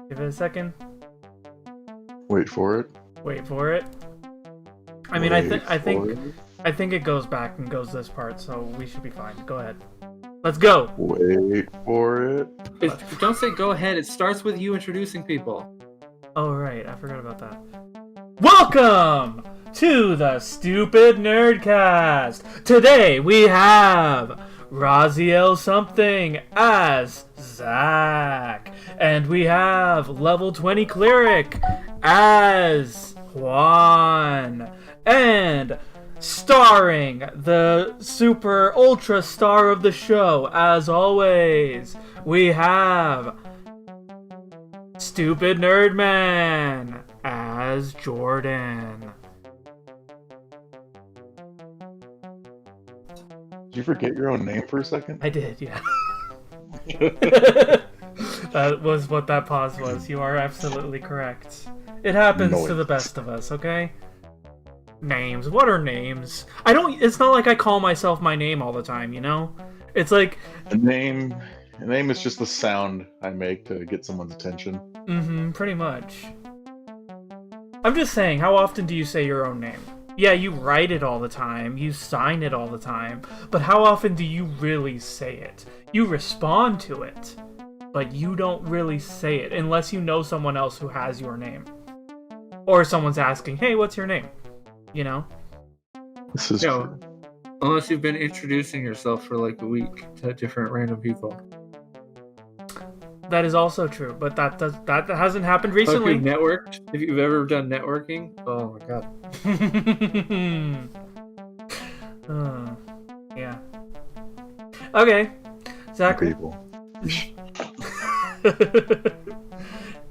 Give it a second. Wait for it. Wait for it. I mean, I think it goes back and goes this part, so we should be fine. Go ahead. Let's go. Wait for it. Don't say go ahead. It starts with you introducing people. Oh, right. I forgot about that. Welcome to the Stupid Nerdcast. Today we have Raziel something as Zach. And we have level 20 Cleric as Juan. And starring the super ultra star of the show, as always, we have Stupid Nerdman as Jordan. Did you forget your own name for a second? I did, yeah. That was what that pause was. You are absolutely correct. It happens to the best of us, okay? Names. What are names? It's not like I call myself my name all the time, you know? It's like... A name is just the sound I make to get someone's attention. Mm-hmm, pretty much. I'm just saying, how often do you say your own name? Yeah, you write it all the time, you sign it all the time, but how often do you really say it? You respond to it, but you don't really say it, unless you know someone else who has your name. Or someone's asking, hey, what's your name? You know? This is true. Unless you've been introducing yourself for like a week to different random people. That is also true, but that hasn't happened recently. If you've networked, if you've ever done networking, oh my god. Yeah. Okay, Zach. People.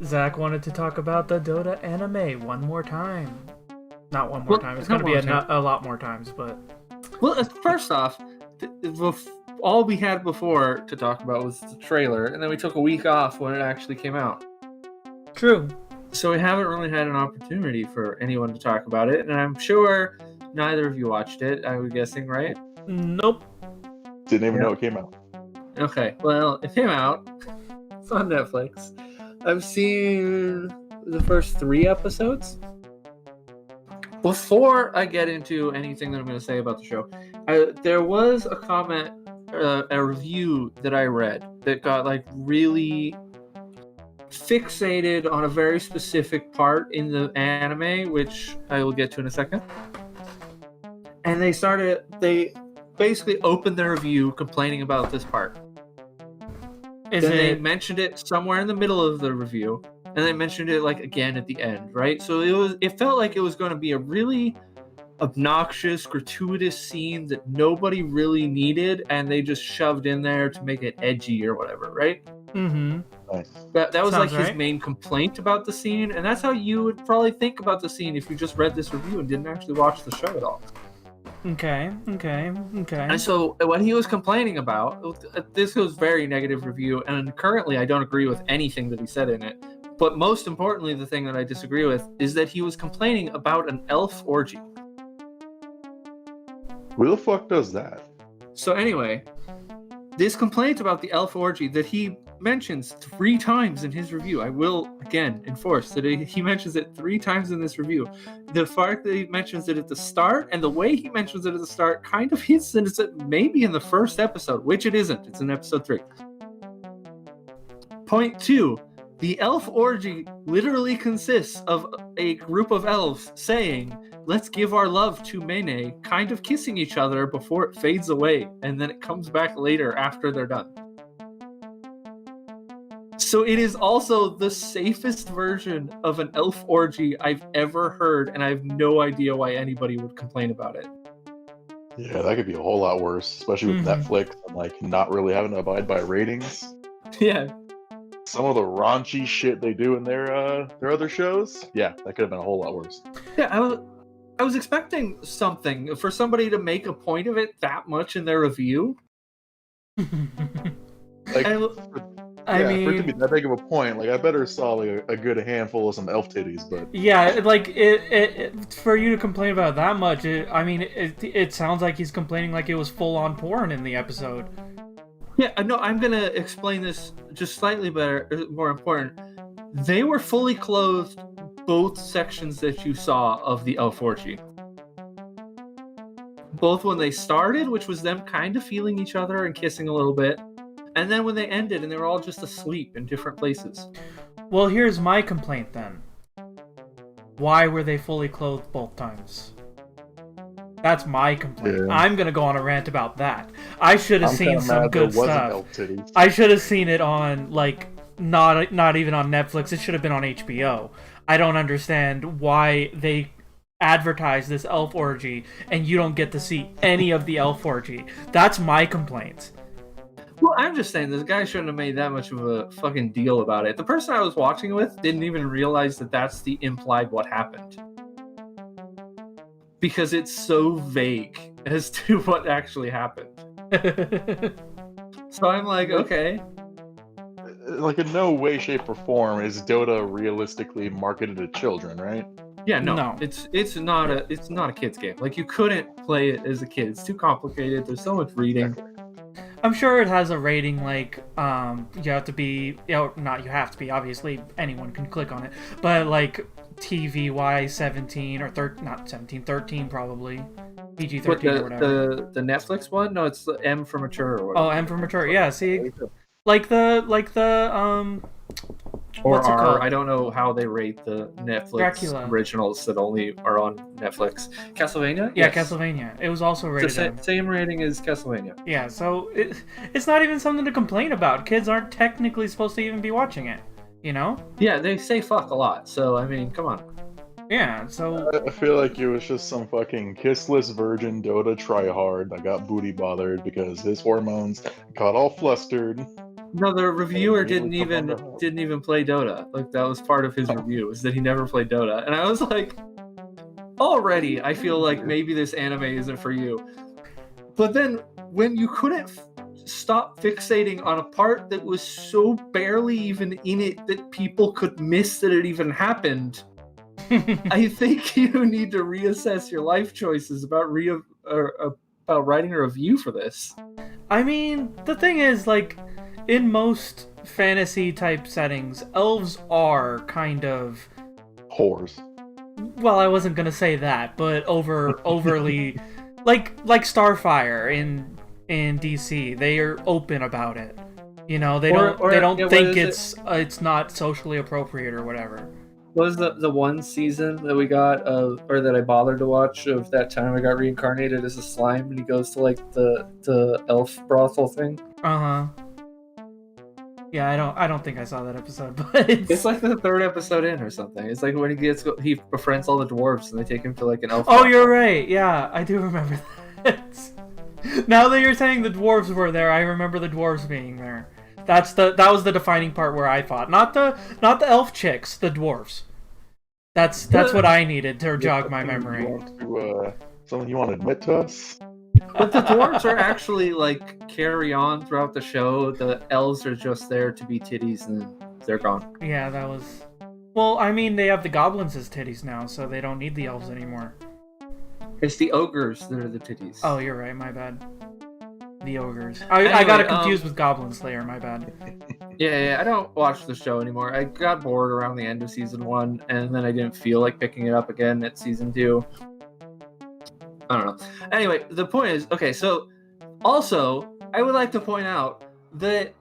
Zach wanted to talk about the Dota anime one more time. Not one more time. It's going to be a lot more times, but... Well, first off, all we had before to talk about was the trailer, and then we took a week off when it actually came out. True. So we haven't really had an opportunity for anyone to talk about it, and I'm sure neither of you watched it, I'm guessing, right? Nope. Didn't even know it came out. Okay, well, it came out. It's on Netflix. I've seen the first 3 episodes. Before I get into anything that I'm going to say about the show, there was a comment, a review that I read that got like really fixated on a very specific part in the anime, which I will get to in a second. And they basically opened their review complaining about this part. They mentioned it somewhere in the middle of the review, and they mentioned it like again at the end, right? So it felt like it was going to be a really obnoxious, gratuitous scene that nobody really needed, and they just shoved in there to make it edgy or whatever, right? Mm-hmm. Nice. That was Sounds like his main complaint about the scene, and that's how you would probably think about the scene if you just read this review and didn't actually watch the show at all. Okay. And so what he was complaining about, this was very negative review, and currently I don't agree with anything that he said in it. But most importantly, the thing that I disagree with is that he was complaining about an elf orgy. Who the fuck does that? So anyway, this complaint about the elf orgy that he mentions 3 times in his review, I will again enforce that he mentions it 3 times in this review. The fact that he mentions it at the start and the way he mentions it at the start kind of hints at it maybe in the first episode, which it isn't. It's in episode 3. Point 2. The elf orgy literally consists of a group of elves saying, let's give our love to F.A.B.N.A., kind of kissing each other before it fades away, and then it comes back later after they're done. So it is also the safest version of an elf orgy I've ever heard, and I have no idea why anybody would complain about it. Yeah, that could be a whole lot worse, especially with Netflix and like not really having to abide by ratings. Yeah. Some of the raunchy shit they do in their other shows, yeah, that could have been a whole lot worse. Yeah, I was expecting something for somebody to make a point of it that much in their review. Like, I mean, for it to be that big of a point, like I better saw like a good handful of some elf titties, but yeah, like it for you to complain about that much. It sounds like he's complaining like it was full on porn in the episode. Yeah, no, I'm gonna explain this just slightly better, more important. they were fully clothed, both sections that you saw of the elf orgy. Both when they started, which was them kind of feeling each other and kissing a little bit, and then when they ended and they were all just asleep in different places. Well, here's my complaint then. Why were they fully clothed both times? That's my complaint. Yeah. I'm gonna go on a rant about that. I should have seen some good there wasn't stuff. elf titties. I should have seen it on, like, not even on Netflix. It should have been on HBO. I don't understand why they advertise this elf orgy and you don't get to see any of the elf orgy. That's my complaint. Well, I'm just saying, this guy shouldn't have made that much of a fucking deal about it. The person I was watching with didn't even realize that that's the implied what happened. Because it's so vague as to what actually happened. So I'm like, okay. Like, in no way, shape, or form is Dota realistically marketed to children, right? Yeah, no. No. It's not a kid's game. Like, you couldn't play it as a kid. It's too complicated. There's so much reading. I'm sure it has a rating like you have to be, not you have to be, obviously anyone can click on it, but like TVY 17 or 13 probably. PG-13 or whatever. The Netflix one? No, it's the M for mature or whatever. Oh, M for mature. Yeah, see, like the Or what's it called? I don't know how they rate the Netflix Dracula. originals that only are on Netflix. Castlevania? Yeah, Yes. Castlevania. It was also rated It's the M. same rating as Castlevania. Yeah, so it's not even something to complain about. Kids aren't technically supposed to even be watching it, you know? Yeah, they say fuck a lot, so I mean, come on. Yeah, so I feel like it was just some fucking kissless virgin Dota tryhard that got booty bothered because his hormones got all flustered. No, the reviewer Really didn't even play Dota. Like, that was part of his review, is that he never played Dota. And I was like, already I feel like maybe this anime isn't for you. But then when you couldn't stop fixating on a part that was so barely even in it that people could miss that it even happened, I think you need to reassess your life choices about writing a review for this. I mean, the thing is, like, in most fantasy type settings, elves are kind of, Whores. well, I wasn't gonna say that, but overly like Starfire in DC, they are open about it. You know, they don't think it's not socially appropriate or whatever. What was the one season that we got or that I bothered to watch of that time I got reincarnated as a slime and he goes to like the elf brothel thing? Uh-huh. Yeah, I don't think I saw that episode, but it's like the third episode in or something. It's like when he befriends all the dwarves and they take him to like an elf. Oh, you're right. Yeah, I do remember that. Now that you're saying the dwarves were there, I remember the dwarves being there. That was the defining part where I thought, not the elf chicks, the dwarves. That's what I needed to jog my memory. Something you want to admit to us? But the dwarves are actually like carry on throughout the show. The elves are just there to be titties and they're gone. Yeah, that was. Well, I mean, they have the goblins as titties now, so they don't need the elves anymore. It's the ogres that are the titties. Oh, you're right. My bad. The ogres. I got it confused with Goblin Slayer. My bad. Yeah, I don't watch the show anymore. I got bored around the end of season 1, and then I didn't feel like picking it up again at season 2. I don't know. Anyway, the point is, okay, so also, I would like to point out that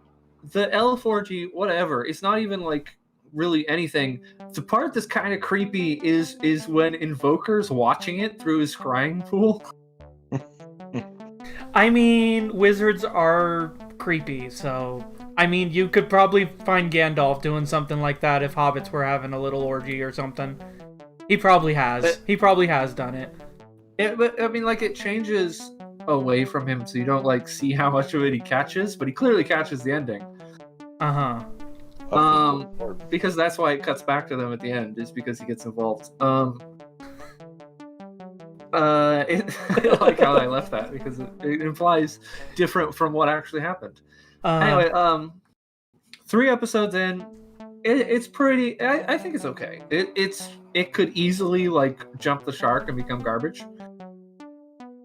the elf orgy, whatever, it's not even like really anything. The part that's kind of creepy is when Invoker's watching it through his crying pool. I mean, wizards are creepy, so I mean, you could probably find Gandalf doing something like that if hobbits were having a little orgy or something. He probably has. He probably has done it. But I mean, like, it changes away from him, so you don't like see how much of it he catches, but he clearly catches the ending. Because that's why it cuts back to them at the end, is because he gets involved. I like how I left that because it implies different from what actually happened. Anyway, 3 episodes in, it's pretty. I think it's okay. It could easily like jump the shark and become garbage.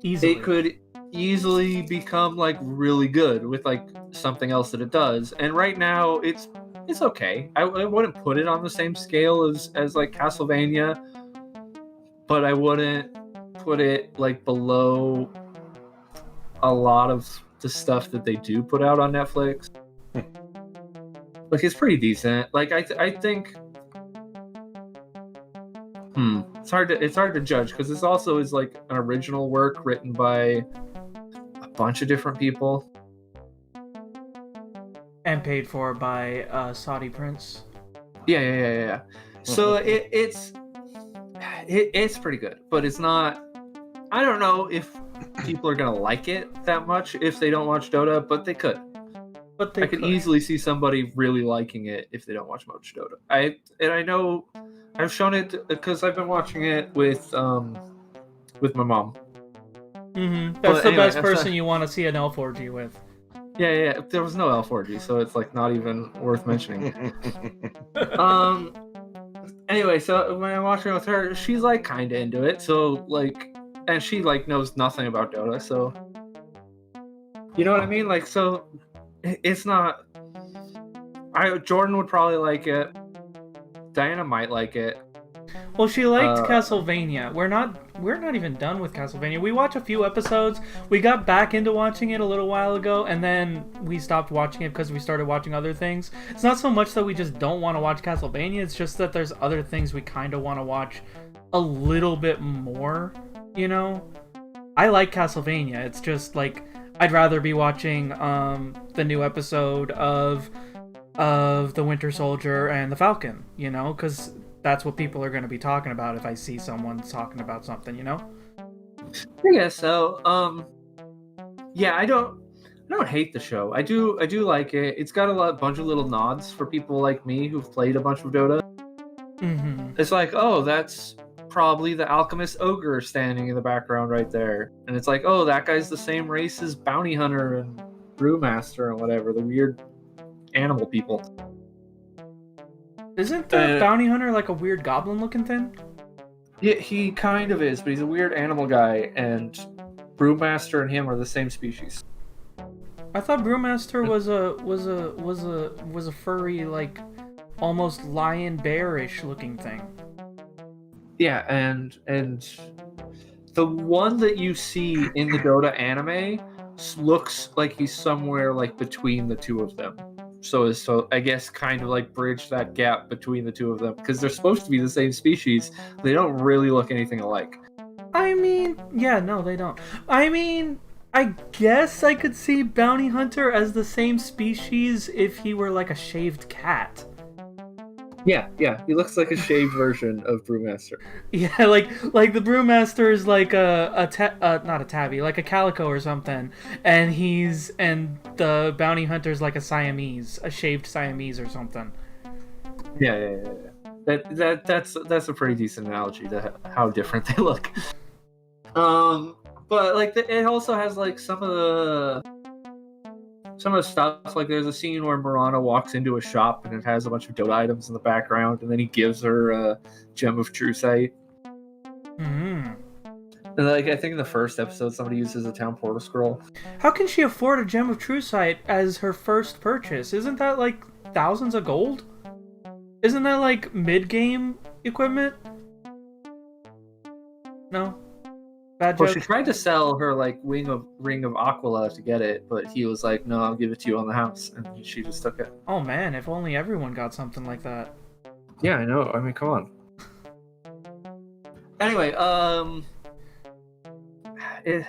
Easily. It could easily become like really good with like something else that it does. And right now, it's it's okay. I wouldn't put it on the same scale as like Castlevania, but I wouldn't put it like below a lot of the stuff that they do put out on Netflix. Like, it's pretty decent. Like, I think it's hard to judge because this also is like an original work written by a bunch of different people and paid for by Saudi Prince. Yeah. So it's pretty good, but it's not. I don't know if people are gonna like it that much if they don't watch Dota, but they could. But I could easily see somebody really liking it if they don't watch much Dota. I know I've shown it because I've been watching it with my mom. That's the best person you want to see an elf orgy with. Yeah. There was no elf orgy, so it's like not even worth mentioning. Anyway, so when I'm watching it with her, she's like kind of into it. So like, and she like knows nothing about Dota, so you know what I mean. Like, so it's not. Jordan would probably like it. Diana might like it. Well, she liked Castlevania. We're not even done with Castlevania. We watch a few episodes. We got back into watching it a little while ago, and then we stopped watching it because we started watching other things. It's not so much that we just don't want to watch Castlevania. It's just that there's other things we kind of want to watch a little bit more. You know, I like Castlevania. It's just like I'd rather be watching the new episode of the Winter Soldier and the Falcon. You know, because that's what people are going to be talking about if I see someone talking about something, you know? I guess so. Yeah, I don't hate the show. I do like it. It's got a bunch of little nods for people like me who've played a bunch of Dota. It's like, oh, that's probably the alchemist ogre standing in the background right there. And it's like, oh, that guy's the same race as Bounty Hunter and Brewmaster and whatever, the weird animal people. Isn't the Bounty Hunter like a weird goblin-looking thing? Yeah, he kind of is, but he's a weird animal guy, and Brewmaster and him are the same species. I thought Brewmaster was a furry, like almost lion bearish looking thing. Yeah, and the one that you see in the Dota anime looks like he's somewhere like between the two of them. So I guess kind of like bridge that gap between the two of them because they're supposed to be the same species. They don't really look anything alike. I mean, yeah, no, they don't. I mean, I guess I could see Bounty Hunter as the same species if he were like a shaved cat. Yeah, he looks like a shaved version of Brewmaster. Yeah, like the Brewmaster is like not a tabby, like a calico or something, and the Bounty Hunter's like a Siamese, a shaved Siamese or something. Yeah. That's a pretty decent analogy to how different they look. But like it also has like some of the stuff, like there's a scene where Mirana walks into a shop and it has a bunch of Dota items in the background, and then he gives her a Gem of True Sight. And like I think in the first episode somebody uses a town portal scroll. How can she afford a Gem of True Sight as her first purchase? Isn't that like thousands of gold? Isn't that like mid-game equipment? No? Bad joke? Well, she tried to sell her like ring of Aquila to get it, but he was like, "No, I'll give it to you on the house," and she just took it. Oh man, if only everyone got something like that. Yeah, I know. I mean, come on. Anyway, it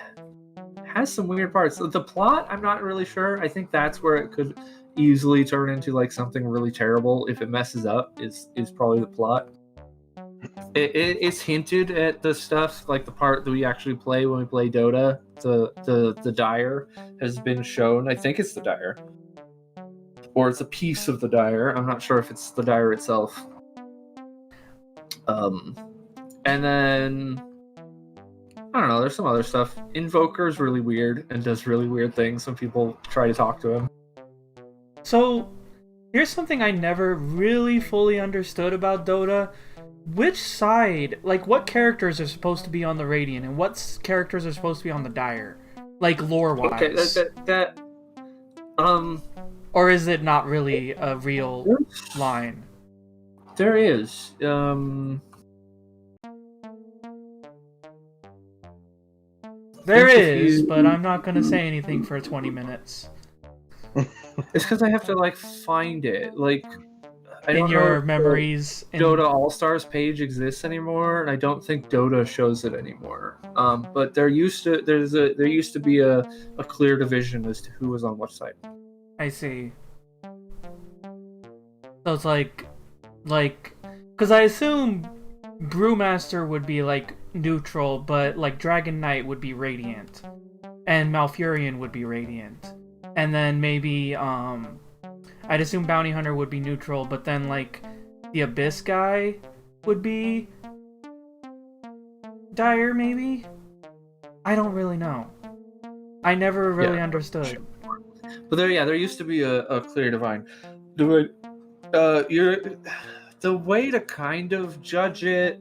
has some weird parts. The plot, I'm not really sure. I think that's where it could easily turn into like something really terrible if it messes up. Is probably the plot. It's hinted at the stuff, like the part that we actually play when we play Dota. The dire has been shown. I think it's the dire, or it's a piece of the dire. I'm not sure if it's the dire itself. And then I don't know. There's some other stuff. Invoker's really weird and does really weird things when people try to talk to him. So here's something I never really fully understood about Dota. Which side, like what characters are supposed to be on the Radiant and what characters are supposed to be on the Dire? Like lore-wise. Okay, Or is it not really a real line? There is. There is, but I'm not gonna say anything for 20 minutes. It's because I have to like find it. Like I In don't know your if memories. the Dota All Stars page exists anymore, and I don't think Dota shows it anymore. But there used to be a clear division as to who was on what side. I see. So it's like, because I assume Brewmaster would be like neutral, but like Dragon Knight would be Radiant, and Malfurion would be Radiant, and then maybe I'd assume Bounty Hunter would be neutral, but then like the Abyss guy would be Dire, maybe. I don't really know. I never really understood. But there used to be a clear divine. The way to kind of judge it.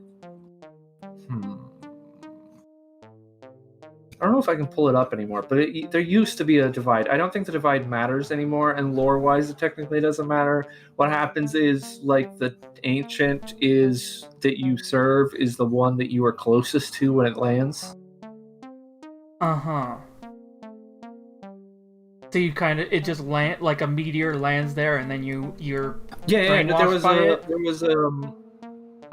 I don't know if I can pull it up anymore, but there used to be a divide. I don't think the divide matters anymore, and lore-wise, it technically doesn't matter. What happens is, like, the ancient is that you serve is the one that you are closest to when it lands. Uh-huh. So you it just land like a meteor lands there, and then you're But there was a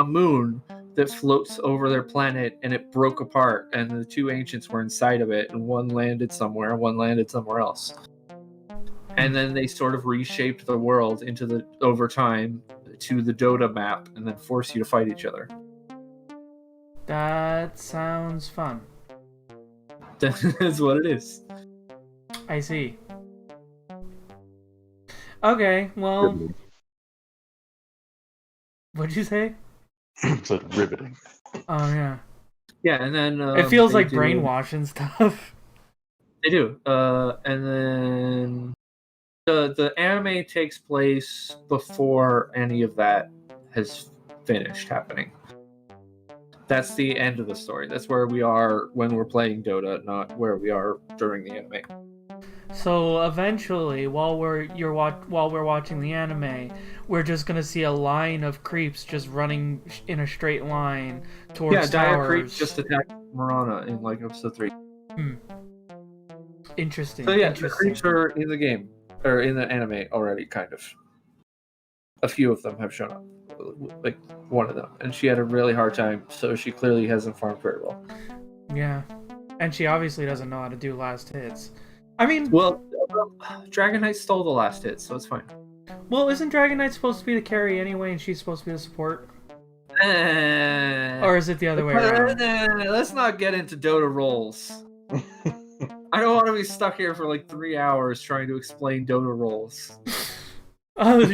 moon that floats over their planet, and it broke apart, and the two ancients were inside of it, and one landed somewhere, and one landed somewhere else. And then they sort of reshaped the world over time to the Dota map, and then force you to fight each other. That sounds fun. That's what it is. I see. Okay, well... What'd you say? It's like riveting. Oh, yeah. Yeah, and then... it feels like brainwash and stuff. They do. And then... The anime takes place before any of that has finished happening. That's the end of the story. That's where we are when we're playing Dota, not where we are during the anime. So eventually, while we're watching the anime, we're just gonna see a line of creeps just running in a straight line towards towers. Dire Creep just attacked Marana in like episode 3. Interesting. So yeah, the creeps are in the game or in the anime already, kind of. A few of them have shown up, like one of them, and she had a really hard time. So she clearly hasn't farmed very well. Yeah, and she obviously doesn't know how to do last hits. I mean, well, Dragon Knight stole the last hit, so it's fine. Well, isn't Dragon Knight supposed to be the carry anyway, and she's supposed to be the support? Or is it the other way around? Let's not get into Dota roles. I don't want to be stuck here for like 3 hours trying to explain Dota roles. I was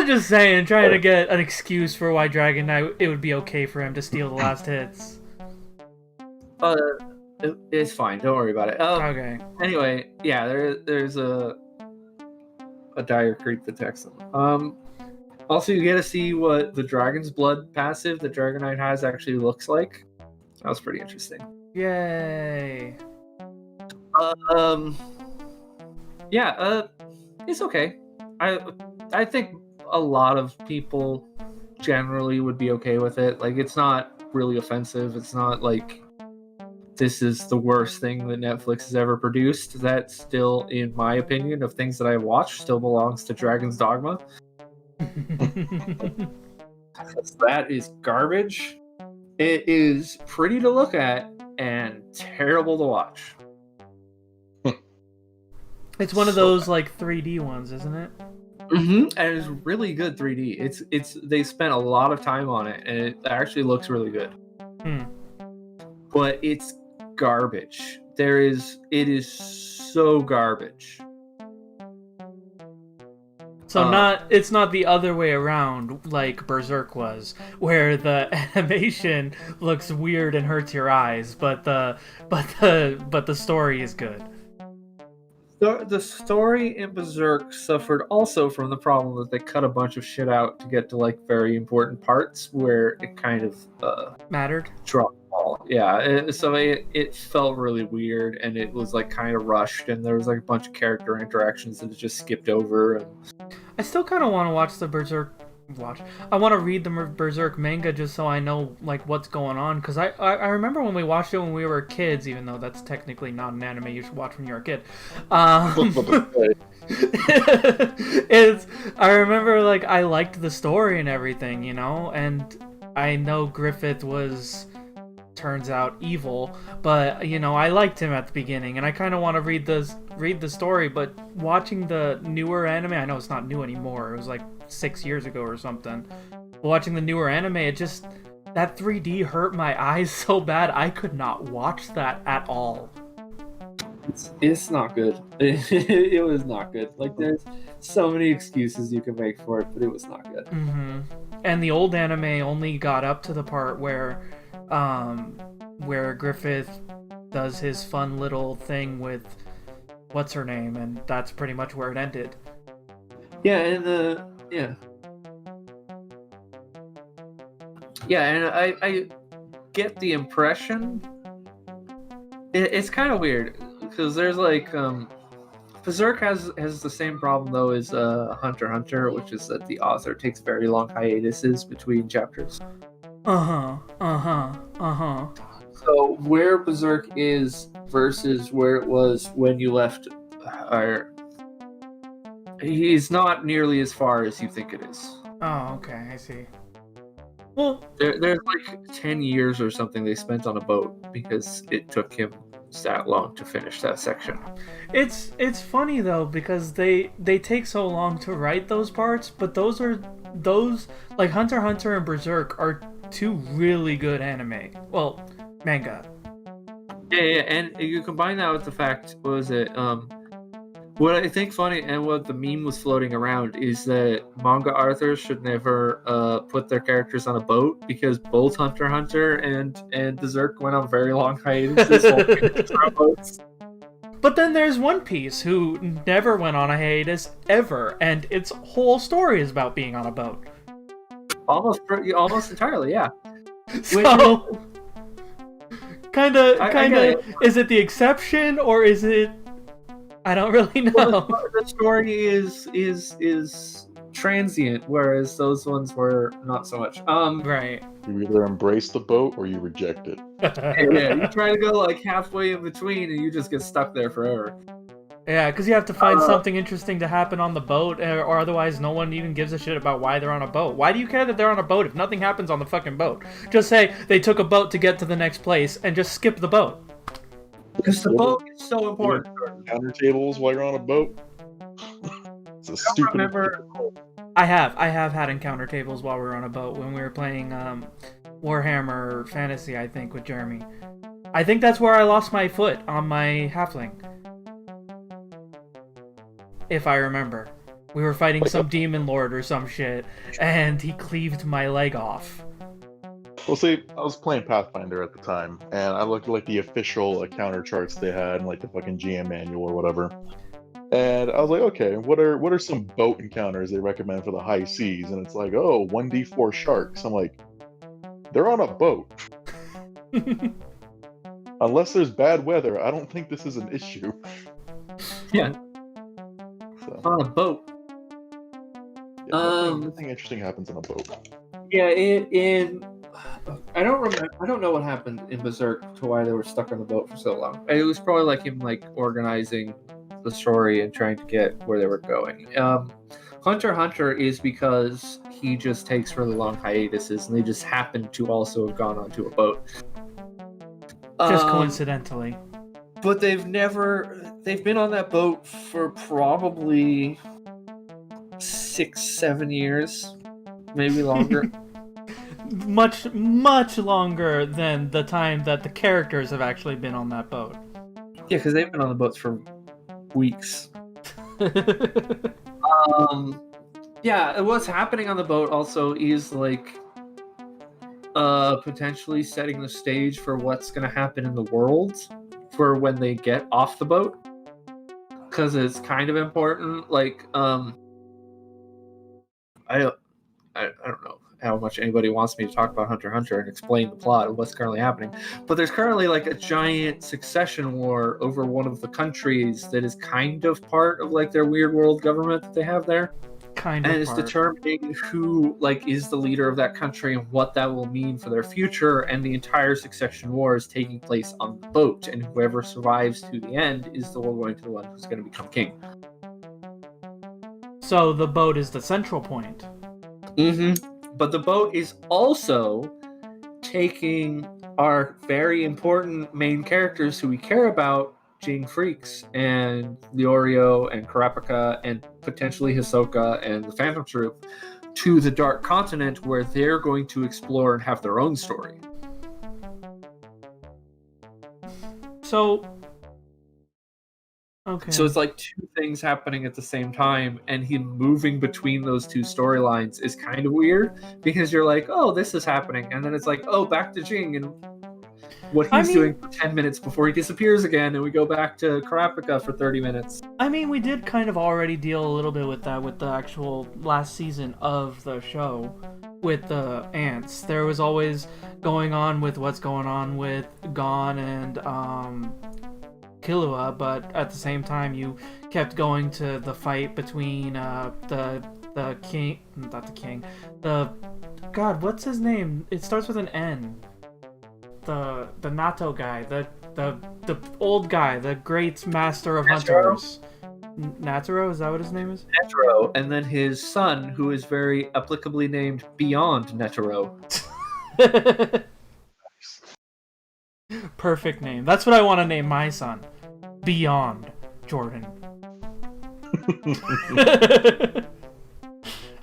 just saying, trying to get an excuse for why Dragon Knight, it would be okay for him to steal the last hits. It's fine. Don't worry about it. Okay. Anyway, yeah, there's a dire creep that attacks them. Also, you get to see what the Dragon's Blood passive that Dragon Knight has actually looks like. That was pretty interesting. Yay. It's okay. I think a lot of people generally would be okay with it. Like, it's not really offensive. It's not like this is the worst thing that Netflix has ever produced. That still, in my opinion, of things that I watched, still belongs to Dragon's Dogma. That is garbage. It is pretty to look at and terrible to watch. It's one of those like 3D ones, isn't it? Mm-hmm. And it's really good 3D. It's they spent a lot of time on it, and it actually looks really good. But it's garbage. It is so garbage. So it's not the other way around like Berserk was, where the animation looks weird and hurts your eyes, but the story is good. The story in Berserk suffered also from the problem that they cut a bunch of shit out to get to like very important parts where it kind of mattered. dropped off. all. Yeah, it felt really weird, and it was like kind of rushed, and there was like a bunch of character interactions that it just skipped over. And I still kind of want to watch the Berserk. I want to read the Berserk manga just so I know like what's going on. Because I remember when we watched it when we were kids, even though that's technically not an anime you should watch when you're a kid. I remember like I liked the story and everything, you know, and I know Griffith turns out evil, but you know I liked him at the beginning, and I kind of want to read the story. But watching the newer anime, I know it's not new anymore. It was like 6 years ago or something. But watching the newer anime, that 3D hurt my eyes so bad I could not watch that at all. It's not good. It was not good. Like there's so many excuses you can make for it, but it was not good. Mm-hmm. And the old anime only got up to the part where Griffith does his fun little thing with what's her name, and that's pretty much where it ended. Yeah, and and I get the impression it's kind of weird because there's like Berserk has the same problem though as Hunter x Hunter, which is that the author takes very long hiatuses between chapters. So where Berserk is versus where it was when you left, he's not nearly as far as you think it is. Oh, okay, I see. Well, there's like 10 years or something they spent on a boat because it took him that long to finish that section. It's funny though because they take so long to write those parts, but those like Hunter x Hunter and Berserk are two really good anime. Well, manga. Yeah, and you combine that with the fact, what I think funny and what the meme was floating around is that manga authors should never put their characters on a boat because both Hunter x Hunter and Berserk went on very long hiatuses on boats. But then there's One Piece, who never went on a hiatus ever, and its whole story is about being on a boat. Almost entirely, yeah. So, kind of, is it the exception or is it? I don't really know. Well, the story is transient, whereas those ones were not so much. Right. You either embrace the boat or you reject it. Yeah, you try to go like halfway in between, and you just get stuck there forever. Yeah, because you have to find something interesting to happen on the boat, or otherwise no one even gives a shit about why they're on a boat. Why do you care that they're on a boat if nothing happens on the fucking boat? Just say they took a boat to get to the next place, and just skip the boat. Because the boat is so important. Counter tables while you're on a boat. It's a stupid. I have had encounter tables while we were on a boat when we were playing Warhammer Fantasy, I think, with Jeremy. I think that's where I lost my foot on my halfling. If I remember. We were fighting some demon lord or some shit, and he cleaved my leg off. Well, see, I was playing Pathfinder at the time, and I looked at like the official counter charts they had, and like the fucking GM manual or whatever. And I was like, okay, what are some boat encounters they recommend for the high seas? And it's like, 1d4 sharks. I'm like, they're on a boat. Unless there's bad weather, I don't think this is an issue. Yeah. So, on a boat. Yeah, nothing interesting happens on a boat. Yeah, I don't know what happened in Berserk to why they were stuck on the boat for so long. It was probably like him organizing the story and trying to get where they were going. Hunter x Hunter is because he just takes really long hiatuses, and they just happen to also have gone onto a boat. Just coincidentally. But they've been on that boat for probably 6-7 years, maybe longer. much longer than the time that the characters have actually been on that boat. Yeah, because they've been on the boats for weeks. Yeah, what's happening on the boat also is potentially setting the stage for what's going to happen in the world for when they get off the boat, because it's kind of important. I don't know. how much anybody wants me to talk about Hunter x Hunter and explain the plot of what's currently happening. But there's currently like a giant succession war over one of the countries that is kind of part of like their weird world government that they have there. And it's determining who like is the leader of that country and what that will mean for their future. And the entire succession war is taking place on the boat, and whoever survives to the end is the one who's going to become king. So the boat is the central point. But the boat is also taking our very important main characters who we care about, Jing Freaks and Leorio and Karapika and potentially Hisoka and the Phantom Troop, to the Dark Continent, where they're going to explore and have their own story. So okay. So it's like two things happening at the same time, and him moving between those two storylines is kind of weird, because you're like, oh, this is happening, and then it's like, oh, back to Jing and what he's doing for 10 minutes before he disappears again, and we go back to Karapika for 30 minutes. I mean, we did kind of already deal a little bit with that with the actual last season of the show with the ants. There was always going on with what's going on with Gon and Killua, but at the same time you kept going to the fight between the king, not the king, the god, what's his name? It starts with an N. The Nato guy, the old guy, the great master of hunters. Nataro, is that what his name is? Netero, and then his son, who is very applicably named Beyond Netero. Perfect name. That's what I want to name my son. Beyond Jordan.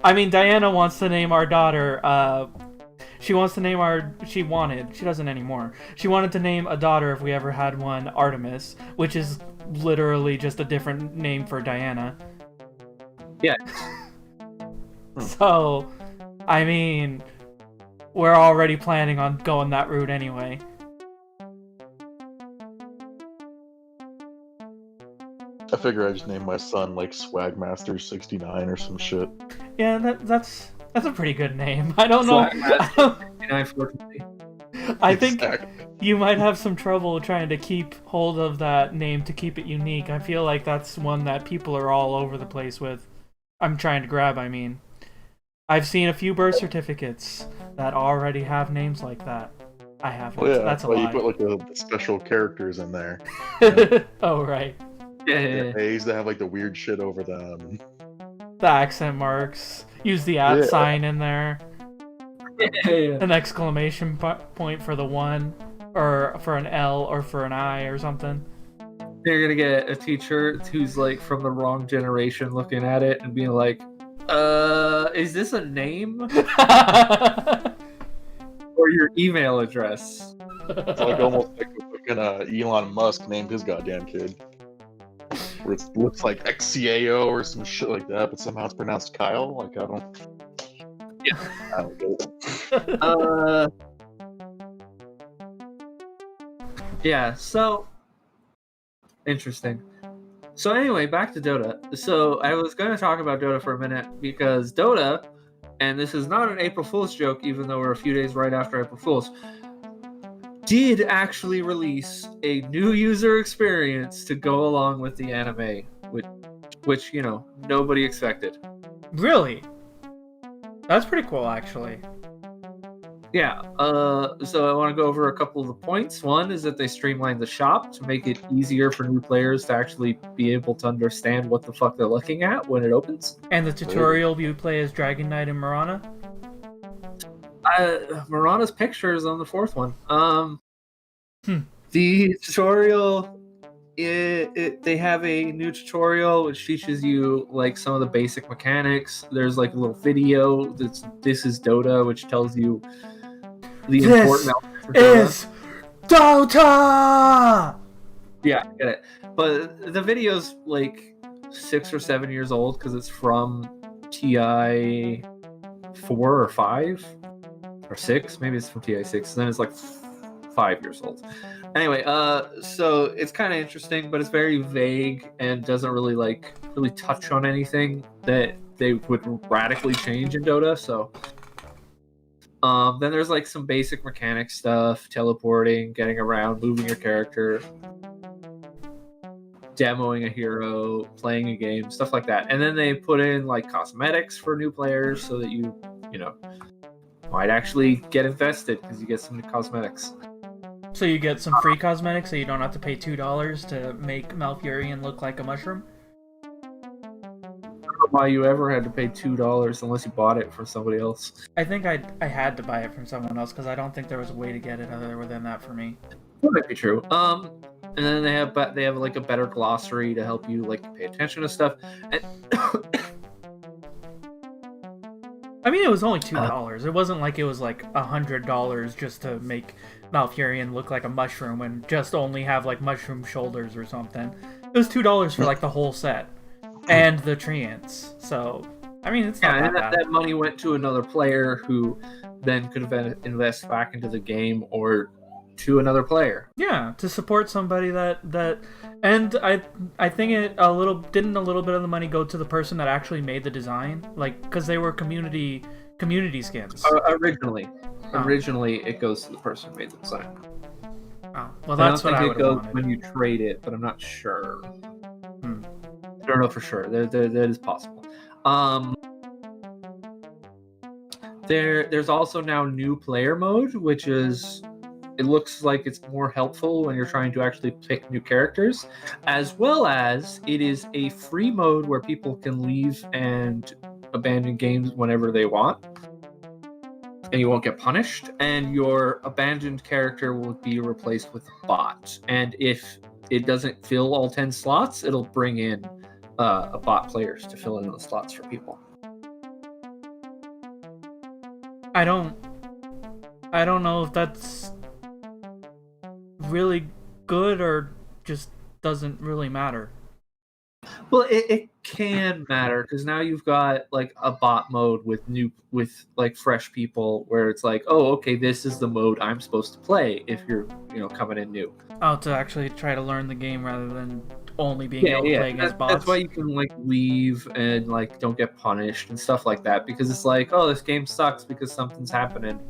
I mean, Diana wants to name our daughter, she doesn't anymore. She wanted to name a daughter, if we ever had one, Artemis, which is literally just a different name for Diana. Yeah. So, I mean, we're already planning on going that route anyway. I figure I just named my son like Swagmaster 69 or some shit. Yeah, that's a pretty good name. I don't know. I think you might have some trouble trying to keep hold of that name to keep it unique. I feel like that's one that people are all over the place with. I'm trying to grab, I mean. I've seen a few birth certificates that already have names like that. I haven't. Well, yeah, that's a lie. You put like the special characters in there. Oh, right. Yeah. They used to have like the weird shit over them. The accent marks. Use the @ sign in there. Yeah. An exclamation point for the 1, or for an L, or for an I, or something. You're gonna get a teacher who's like from the wrong generation looking at it and being like, is this a name? Or your email address? It's like almost like fucking Elon Musk named his goddamn kid. Where it looks like XCAO or some shit like that, but somehow it's pronounced Kyle. Like, I don't get it. Yeah, so interesting. So anyway, back to Dota. So I was going to talk about Dota for a minute, because Dota, and this is not an April Fool's joke, even though we're a few days right after April Fool's, did actually release a new user experience to go along with the anime, which you know, nobody expected. Really? That's pretty cool, actually. Yeah, so I want to go over a couple of the points. One is that they streamlined the shop to make it easier for new players to actually be able to understand what the fuck they're looking at when it opens. And the tutorial you play as Dragon Knight and Mirana? Mirana's picture is on the 4th one. The tutorial, they have a new tutorial which teaches you like some of the basic mechanics. There's like a little video that's "This is Dota," which tells you the important elements of Dota. Is Dota! Yeah, I get it. But the video's like 6 or 7 years old, because it's from TI 4 or 5 or 6. Maybe it's from TI 6. Then it's like 5 years old. Anyway, so it's kind of interesting, but it's very vague and doesn't really touch on anything that they would radically change in Dota. So Then there's like some basic mechanic stuff, teleporting, getting around, moving your character, demoing a hero, playing a game, stuff like that. And then they put in like cosmetics for new players so that you know, might actually get invested because you get some new cosmetics. So you get some free cosmetics, so you don't have to pay $2 to make Malfurion look like a mushroom? I don't know why you ever had to pay $2 unless you bought it from somebody else. I think I had to buy it from someone else because I don't think there was a way to get it other than that for me. That might be true. And then they have like a better glossary to help you like pay attention to stuff. And I mean, it was only $2. It wasn't like it was like $100 just to make Malfurion look like a mushroom and just only have like mushroom shoulders or something. It was $2 for like the whole set and the treants. So, I mean, it's not that bad. That money went to another player who then could invest back into the game or to another player. Yeah, to support somebody that and I think didn't a little bit of the money go to the person that actually made the design, like because they were community skins. Originally it goes to the person who made the design. Oh, well, that's what I would have wanted. When you trade it, but I'm not sure. I don't know for sure. That is possible. There's also now new player mode, which is, it looks like it's more helpful when you're trying to actually pick new characters, as well as it is a free mode where people can leave and abandon games whenever they want, and you won't get punished, and your abandoned character will be replaced with a bot. And if it doesn't fill all 10 slots, it'll bring in a bot players to fill in those slots for people. I don't know if that's really good or just doesn't really matter. Well, it can matter because now you've got like a bot mode with like fresh people where it's like, oh, okay, this is the mode I'm supposed to play if you're coming in new. Oh, to actually try to learn the game rather than only being able to play against bots. That's why you can like leave and like don't get punished and stuff like that, because it's like, oh, this game sucks because something's happening.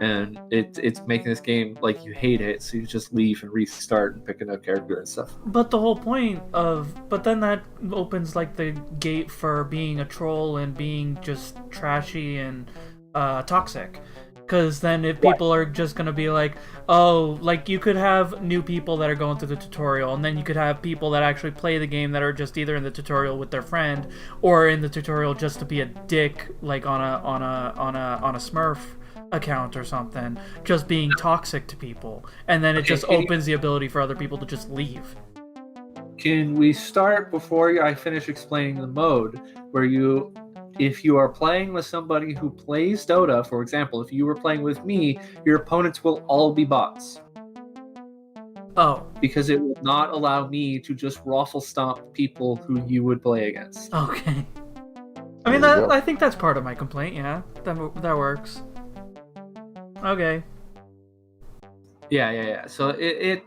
And it's making this game like you hate it, so you just leave and restart and pick another character and stuff. But the whole point but then that opens like the gate for being a troll and being just trashy and toxic. Because then if people are just going to be like, oh, like you could have new people that are going through the tutorial, and then you could have people that actually play the game that are just either in the tutorial with their friend or in the tutorial just to be a dick, like on a Smurf account or something, just being toxic to people, and then it just opens the ability for other people to just leave. Can we start before I finish explaining the mode, where if you are playing with somebody who plays Dota, for example, if you were playing with me, your opponents will all be bots. Oh. Because it will not allow me to just raffle stomp people who you would play against. Okay. I mean, I think that's part of my complaint, yeah. That works. Okay. Yeah. So it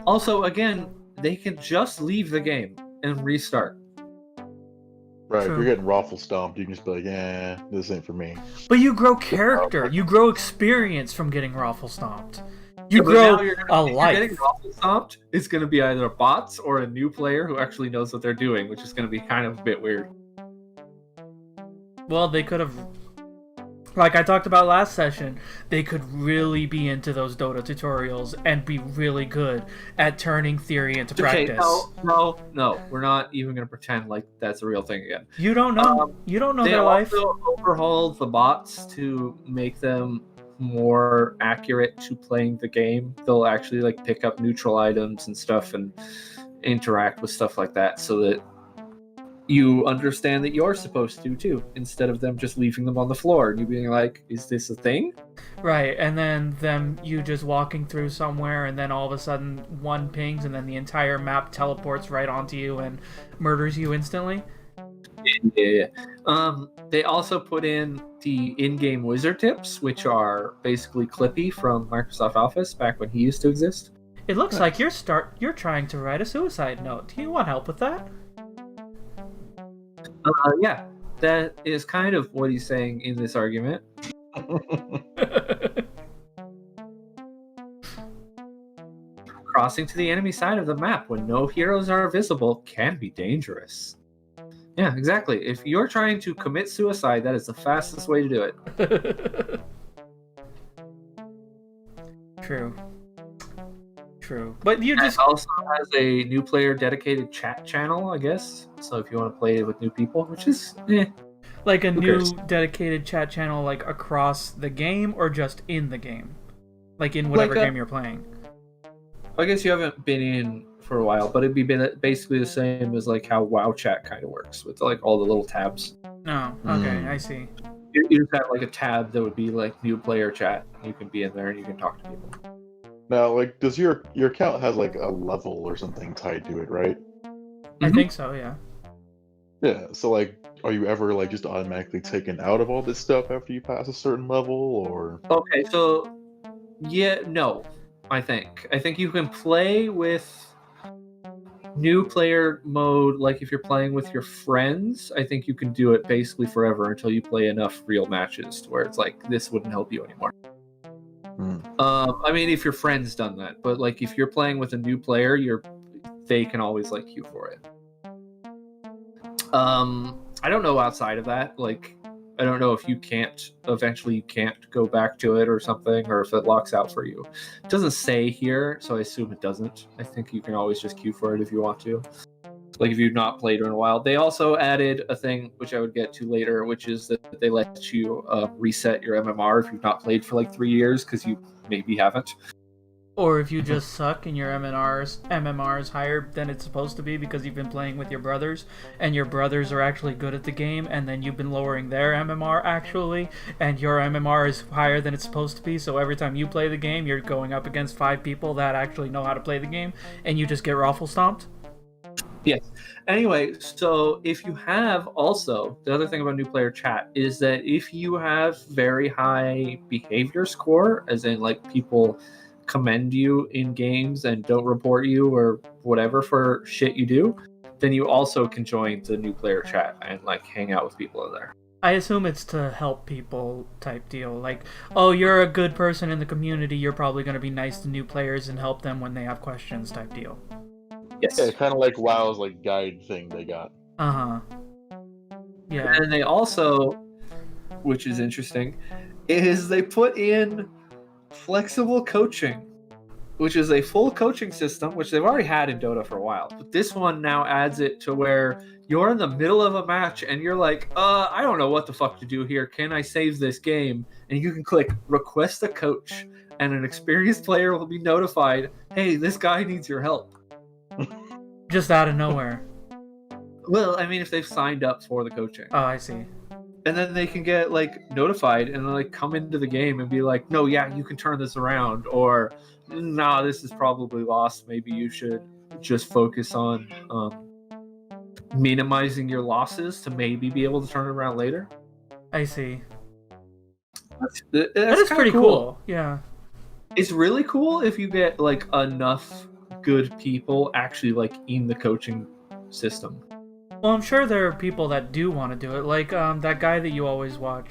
also, again, they can just leave the game and restart. Right, True. If you're getting raffle stomped, you can just be like, this ain't for me. But you grow character. You grow experience from getting raffle stomped. You grow a life. If you're getting raffle stomped, it's going to be either bots or a new player who actually knows what they're doing, which is going to be kind of a bit weird. Well, they could have, like I talked about last session, they could really be into those Dota tutorials and be really good at turning theory into practice. No, we're not even going to pretend like that's a real thing again. You don't know. You don't know their life. They also overhauled the bots to make them more accurate to playing the game. They'll actually like pick up neutral items and stuff and interact with stuff like that, so that you understand that you're supposed to too, instead of them just leaving them on the floor and you being like, is this a thing? Right, and then you just walking through somewhere and then all of a sudden one pings and then the entire map teleports right onto you and murders you instantly. Yeah. They also put in the in-game wizard tips, which are basically Clippy from Microsoft Office back when he used to exist. It looks like you're trying to write a suicide note. Do you want help with that? Yeah, that is kind of what he's saying in this argument. Crossing to the enemy side of the map when no heroes are visible can be dangerous. Yeah, exactly. If you're trying to commit suicide, that is the fastest way to do it. True. But you It just also has a new player dedicated chat channel, I guess. So if you want to play with new people, which is like a who new cares? dedicated chat channel, like across the game or just in the game, like in whatever game you're playing. I guess you haven't been in for a while, but it'd be basically the same as like how WoW chat kind of works with like all the little tabs. No, okay, I see. You just have like a tab that would be like new player chat. You can be in there and you can talk to people. Now, like, does your account has like a level or something tied to it, right? I think so, yeah. Yeah. So, like, are you ever like just automatically taken out of all this stuff after you pass a certain level, or? Okay, so no, I think you can play with new player mode. Like if you're playing with your friends, I think you can do it basically forever until you play enough real matches to where it's like this wouldn't help you anymore. I mean, if your friend's done that, but like if you're playing with a new player, they can always like queue for it. I don't know outside of that. Like, I don't know if you can't go back to it or something, or if it locks out for you. It doesn't say here, so I assume it doesn't. I think you can always just queue for it if you want to. Like if you've not played in a while. They also added a thing which I would get to later, which is that they let you reset your MMR if you've not played for like 3 years because you maybe haven't. Or if you just suck and your MMR is higher than it's supposed to be because you've been playing with your brothers, and your brothers are actually good at the game, and then you've been lowering their MMR actually, and your MMR is higher than it's supposed to be, so every time you play the game, you're going up against 5 people that actually know how to play the game, and you just get raffle stomped? Yes. Anyway, so if you have also, the other thing about new player chat is that if you have very high behavior score, as in like people commend you in games and don't report you or whatever for shit you do, then you also can join the new player chat and like hang out with people in there. I assume it's to help people type deal. Like, oh, you're a good person in the community, you're probably going to be nice to new players and help them when they have questions type deal. Yes. Yeah, kind of like WoW's like guide thing they got. Uh-huh. Yeah. And they also, which is interesting, is they put in flexible coaching, which is a full coaching system, which they've already had in Dota for a while. But this one now adds it to where you're in the middle of a match and you're like, I don't know what the fuck to do here. Can I save this game? And you can click request a coach, and an experienced player will be notified, hey, this guy needs your help. Just out of nowhere. Well, I mean, if they've signed up for the coaching. Oh, I see. And then they can get like notified and like come into the game and be like, no, yeah, you can turn this around, or nah, this is probably lost. Maybe you should just focus on minimizing your losses to maybe be able to turn it around later. I see. That is pretty cool. Yeah. It's really cool if you get like enough good people actually like in the coaching system. Well, I'm sure there are people that do want to do it, like that guy that you always watch,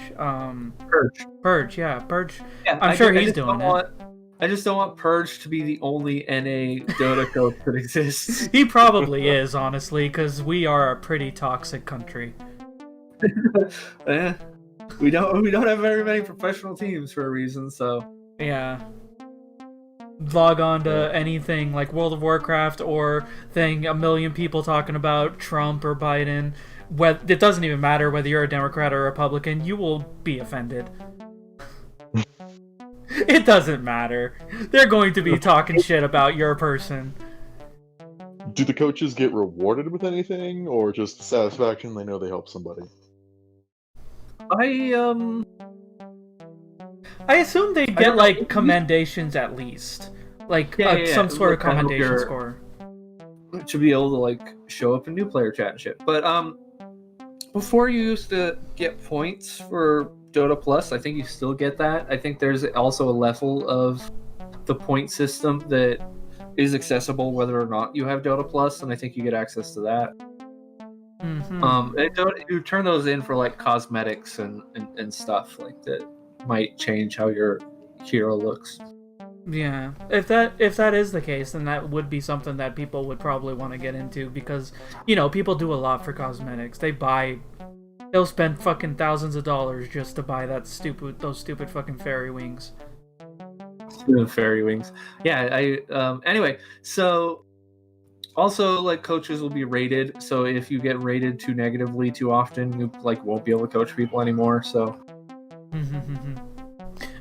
Purge, yeah, Purge. Yeah, I'm sure he's doing it. I just don't want Purge to be the only NA Dota coach that exists. He probably is, honestly, because we are a pretty toxic country. Yeah, we don't have very many professional teams for a reason, so yeah. Log on to anything like World of Warcraft or thing, a million people talking about Trump or Biden. It doesn't even matter whether you're a Democrat or a Republican, you will be offended. It doesn't matter. They're going to be talking shit about your person. Do the coaches get rewarded with anything, or just satisfaction they know they helped somebody? I assume they get like commendations at least, like some sort of commendation score to be able to like show up in new player chat and shit. But before you used to get points for Dota Plus, I think you still get that. I think there's also a level of the point system that is accessible whether or not you have Dota Plus, and I think you get access to that. Mm-hmm. You turn those in for like cosmetics and stuff like that. might change how your hero looks. Yeah, if that is the case, then that would be something that people would probably want to get into, because people do a lot for cosmetics. They'll spend fucking thousands of dollars just to buy those stupid fucking fairy wings. Fairy wings. Yeah. Anyway, so also like coaches will be rated. So if you get rated too negatively too often, you won't be able to coach people anymore. So.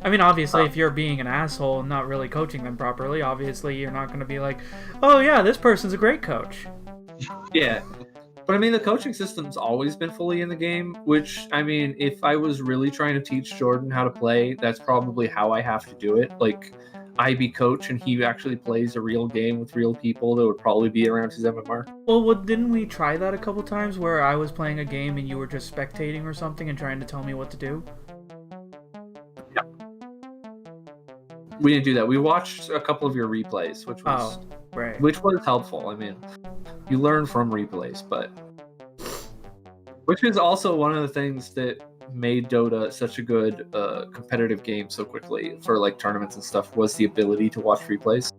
I mean, obviously, if you're being an asshole and not really coaching them properly, obviously you're not going to be like, oh yeah, this person's a great coach. Yeah. But I mean, the coaching system's always been fully in the game, which, I mean, if I was really trying to teach Jordan how to play, that's probably how I have to do it. Like, I be coach and he actually plays a real game with real people that would probably be around his MMR. Well, didn't we try that a couple times where I was playing a game and you were just spectating or something and trying to tell me what to do? We didn't do that. We watched a couple of your replays, which was helpful. I mean, you learn from replays, but which is also one of the things that made Dota such a good competitive game so quickly for like tournaments and stuff, was the ability to watch replays.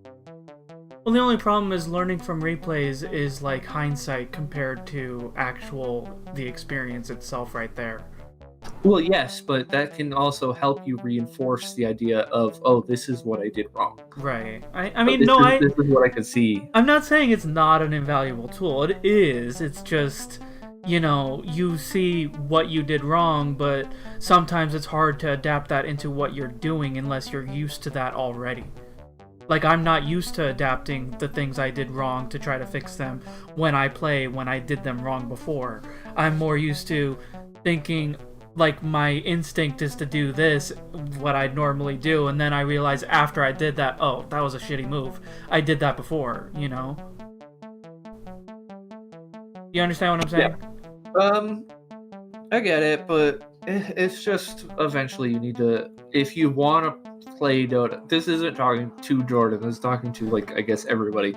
Well, the only problem is learning from replays is like hindsight compared to the experience itself right there. Well, yes, but that can also help you reinforce the idea of, oh, this is what I did wrong. Right. This is what I could see. I'm not saying it's not an invaluable tool. It is. It's just, you see what you did wrong, but sometimes it's hard to adapt that into what you're doing unless you're used to that already. Like, I'm not used to adapting the things I did wrong to try to fix them when I did them wrong before. I'm more used to thinking, like, my instinct is to do this, what I'd normally do, and then I realize after I did that, oh, that was a shitty move. I did that before, You understand what I'm saying? Yeah. I get it, but it's just eventually you need to, if you want to play Dota, this isn't talking to Jordan, this is talking to, like, I guess everybody.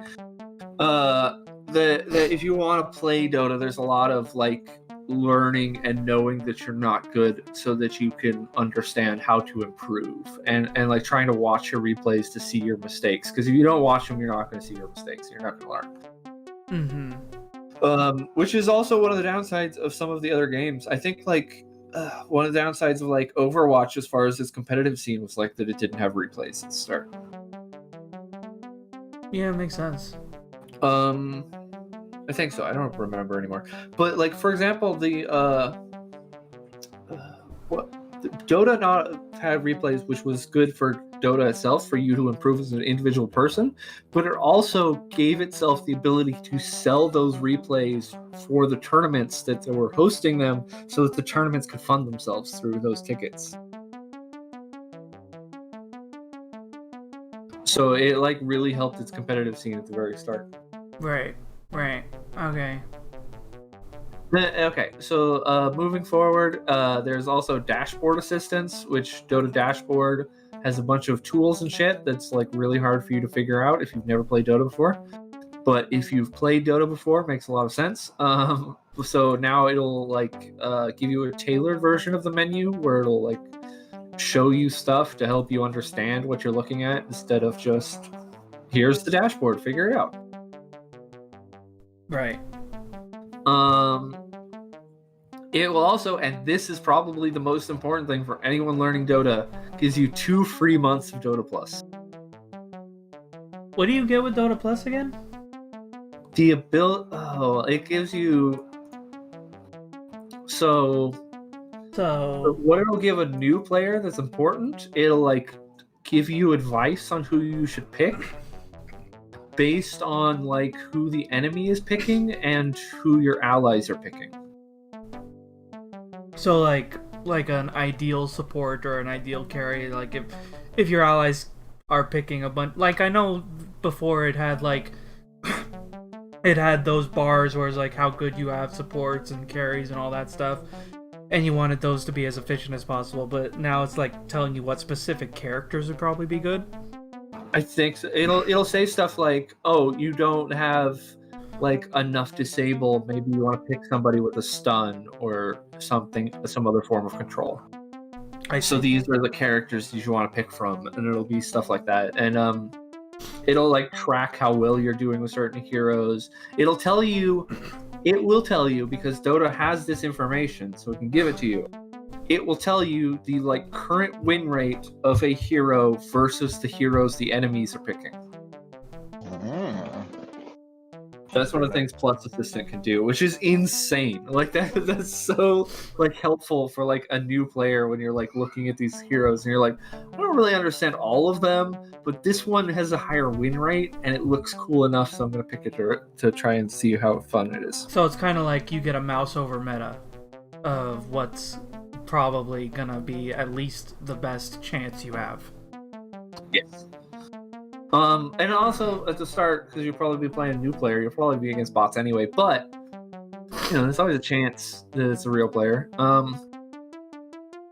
If you want to play Dota, there's a lot of, like, learning and knowing that you're not good so that you can understand how to improve, and like trying to watch your replays to see your mistakes, because if you don't watch them, you're not going to see your mistakes, you're not going to learn. Which is also one of the downsides of some of the other games. I think like one of the downsides of like Overwatch as far as its competitive scene was like that it didn't have replays at the start. Yeah, it makes sense. I think so. I don't remember anymore. But like, for example, the Dota not had replays, which was good for Dota itself, for you to improve as an individual person, but it also gave itself the ability to sell those replays for the tournaments that they were hosting them, so that the tournaments could fund themselves through those tickets. So it like really helped its competitive scene at the very start. Right. Okay. Okay, so moving forward, there's also dashboard assistance, which Dota Dashboard has a bunch of tools and shit that's like really hard for you to figure out if you've never played Dota before. But if you've played Dota before, it makes a lot of sense. So now it'll like give you a tailored version of the menu where it'll like show you stuff to help you understand what you're looking at, instead of just, here's the dashboard, figure it out. Right. It will also, and this is probably the most important thing for anyone learning Dota, gives you 2 free months of Dota Plus. What do you get with Dota Plus again? The ability, it gives you, so what it'll give a new player that's important, it'll like give you advice on who you should pick based on like who the enemy is picking and who your allies are picking. So like an ideal support or an ideal carry, like if your allies are picking a bunch, like I know before it had like it had those bars where it's like how good you have supports and carries and all that stuff, and you wanted those to be as efficient as possible, but now it's like telling you what specific characters would probably be good. I think so. It'll say stuff like, oh, you don't have like enough disable, maybe you want to pick somebody with a stun or something, some other form of control. So these are the characters you want to pick from, and it'll be stuff like that. And it'll like track how well you're doing with certain heroes. It will tell you because Dota has this information, so it can give it to you. It will tell you the like current win rate of a hero versus the heroes the enemies are picking. That's one of the things Plus Assistant can do, which is insane. Like that's so like helpful for like a new player when you're like looking at these heroes and you're like, I don't really understand all of them, but this one has a higher win rate and it looks cool enough, so I'm gonna pick it to try and see how fun it is. So it's kind of like you get a mouse over meta of what's probably gonna be at least the best chance you have. Yes. And also at the start, because you'll probably be playing a new player, you'll probably be against bots anyway, but there's always a chance that it's a real player.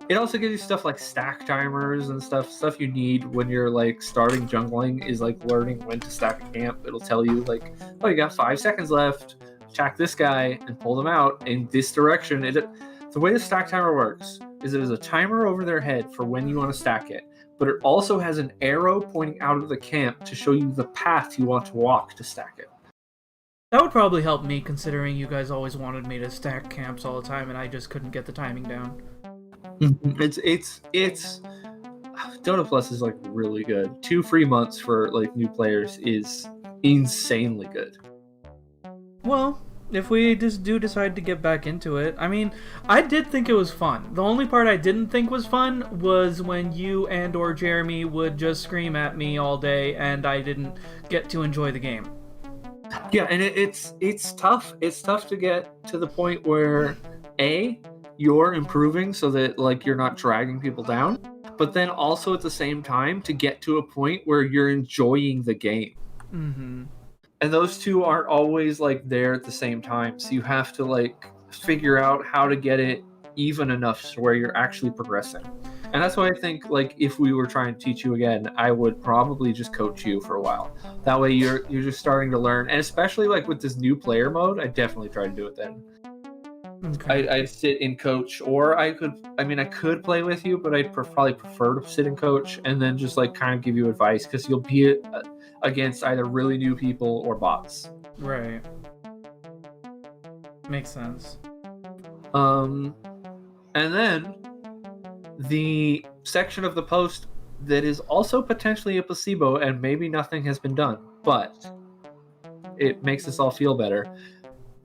It also gives you stuff like stack timers and stuff you need when you're like starting jungling is like learning when to stack a camp. It'll tell you like, oh, you got 5 seconds left, attack this guy and pull them out in this direction. The way the stack timer works is there's a timer over their head for when you want to stack it, but it also has an arrow pointing out of the camp to show you the path you want to walk to stack it. That would probably help me, considering you guys always wanted me to stack camps all the time and I just couldn't get the timing down. It's Dota Plus is like really good. 2 free months for like new players is insanely good. Well, if we just do decide to get back into it, I mean, I did think it was fun. The only part I didn't think was fun was when you and or Jeremy would just scream at me all day and I didn't get to enjoy the game. Yeah, and it's tough. It's tough to get to the point where you're improving so that like you're not dragging people down, but then also at the same time to get to a point where you're enjoying the game. Mm-hmm. And those two aren't always like there at the same time, so you have to like figure out how to get it even enough to where you're actually progressing. And that's why I think like if we were trying to teach you again, I would probably just coach you for a while. That way you're just starting to learn, and especially like with this new player mode, I definitely try to do it then. Okay. I'd sit in coach, or I could play with you, but I'd probably prefer to sit in coach and then just like kind of give you advice, because you'll be against either really new people or bots. Right. Makes sense. And then the section of the post that is also potentially a placebo, and maybe nothing has been done, but it makes us all feel better.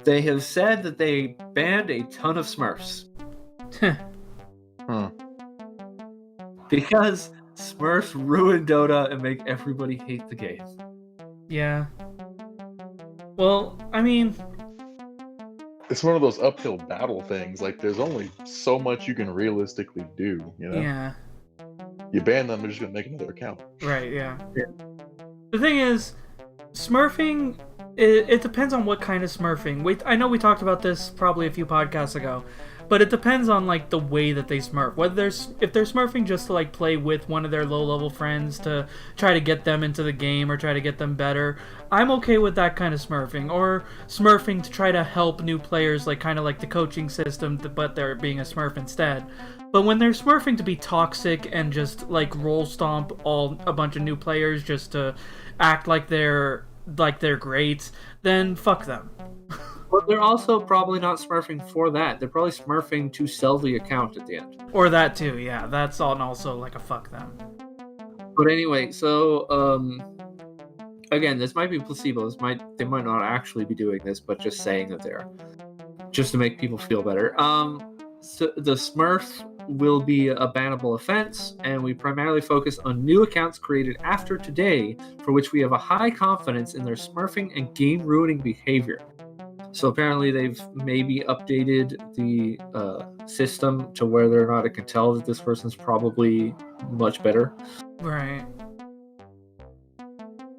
They have said that they banned a ton of Smurfs. Because Smurfs ruin Dota and make everybody hate the game. Yeah. Well, I mean, it's one of those uphill battle things. Like, there's only so much you can realistically do, you know? Yeah. You ban them, they're just gonna make another account. Right, yeah. The thing is, Smurfing, it depends on what kind of Smurfing. I know we talked about this probably a few podcasts ago, but it depends on like the way that they Smurf. If they're Smurfing just to like play with one of their low-level friends to try to get them into the game or try to get them better, I'm okay with that kind of Smurfing. Or Smurfing to try to help new players, like kind of like the coaching system, but they're being a Smurf instead. But when they're Smurfing to be toxic and just like roll stomp a bunch of new players just to act like they're great, then fuck them. But they're also probably not Smurfing for that. They're probably Smurfing to sell the account at the end. Or that too, yeah. That's also like a fuck them. But anyway, so again, this might be placebo. They might not actually be doing this, but just saying that they are, just to make people feel better. So the Smurf will be a bannable offense, and we primarily focus on new accounts created after today, for which we have a high confidence in their Smurfing and game-ruining behavior. So apparently they've maybe updated the system to whether or not it can tell that this person's probably much better. Right.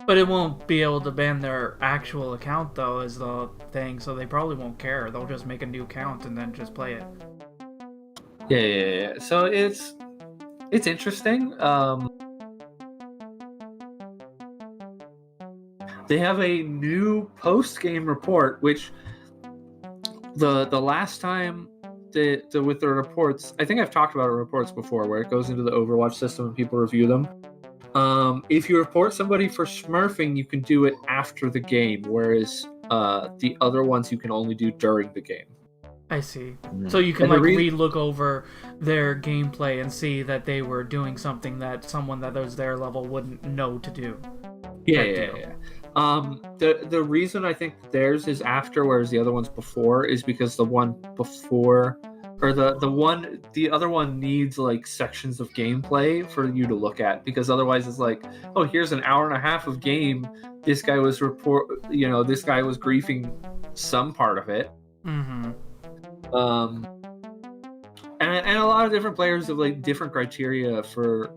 But it won't be able to ban their actual account, though, is the thing, so they probably won't care. They'll just make a new account and then just play it. Yeah. So it's interesting. They have a new post-game report, which the last time with the reports, I think I've talked about reports before, where it goes into the Overwatch system and people review them. If you report somebody for smurfing, you can do it after the game, whereas the other ones you can only do during the game. I see. So you can re-look over their gameplay and see that they were doing something that someone that was their level wouldn't know to do. Yeah. The reason I think theirs is after, whereas the other one's before, is because the one before, or the other one needs like sections of gameplay for you to look at, because otherwise it's like, oh, here's an hour and a half of game. This guy was griefing some part of it. Mm-hmm. And a lot of different players have like different criteria for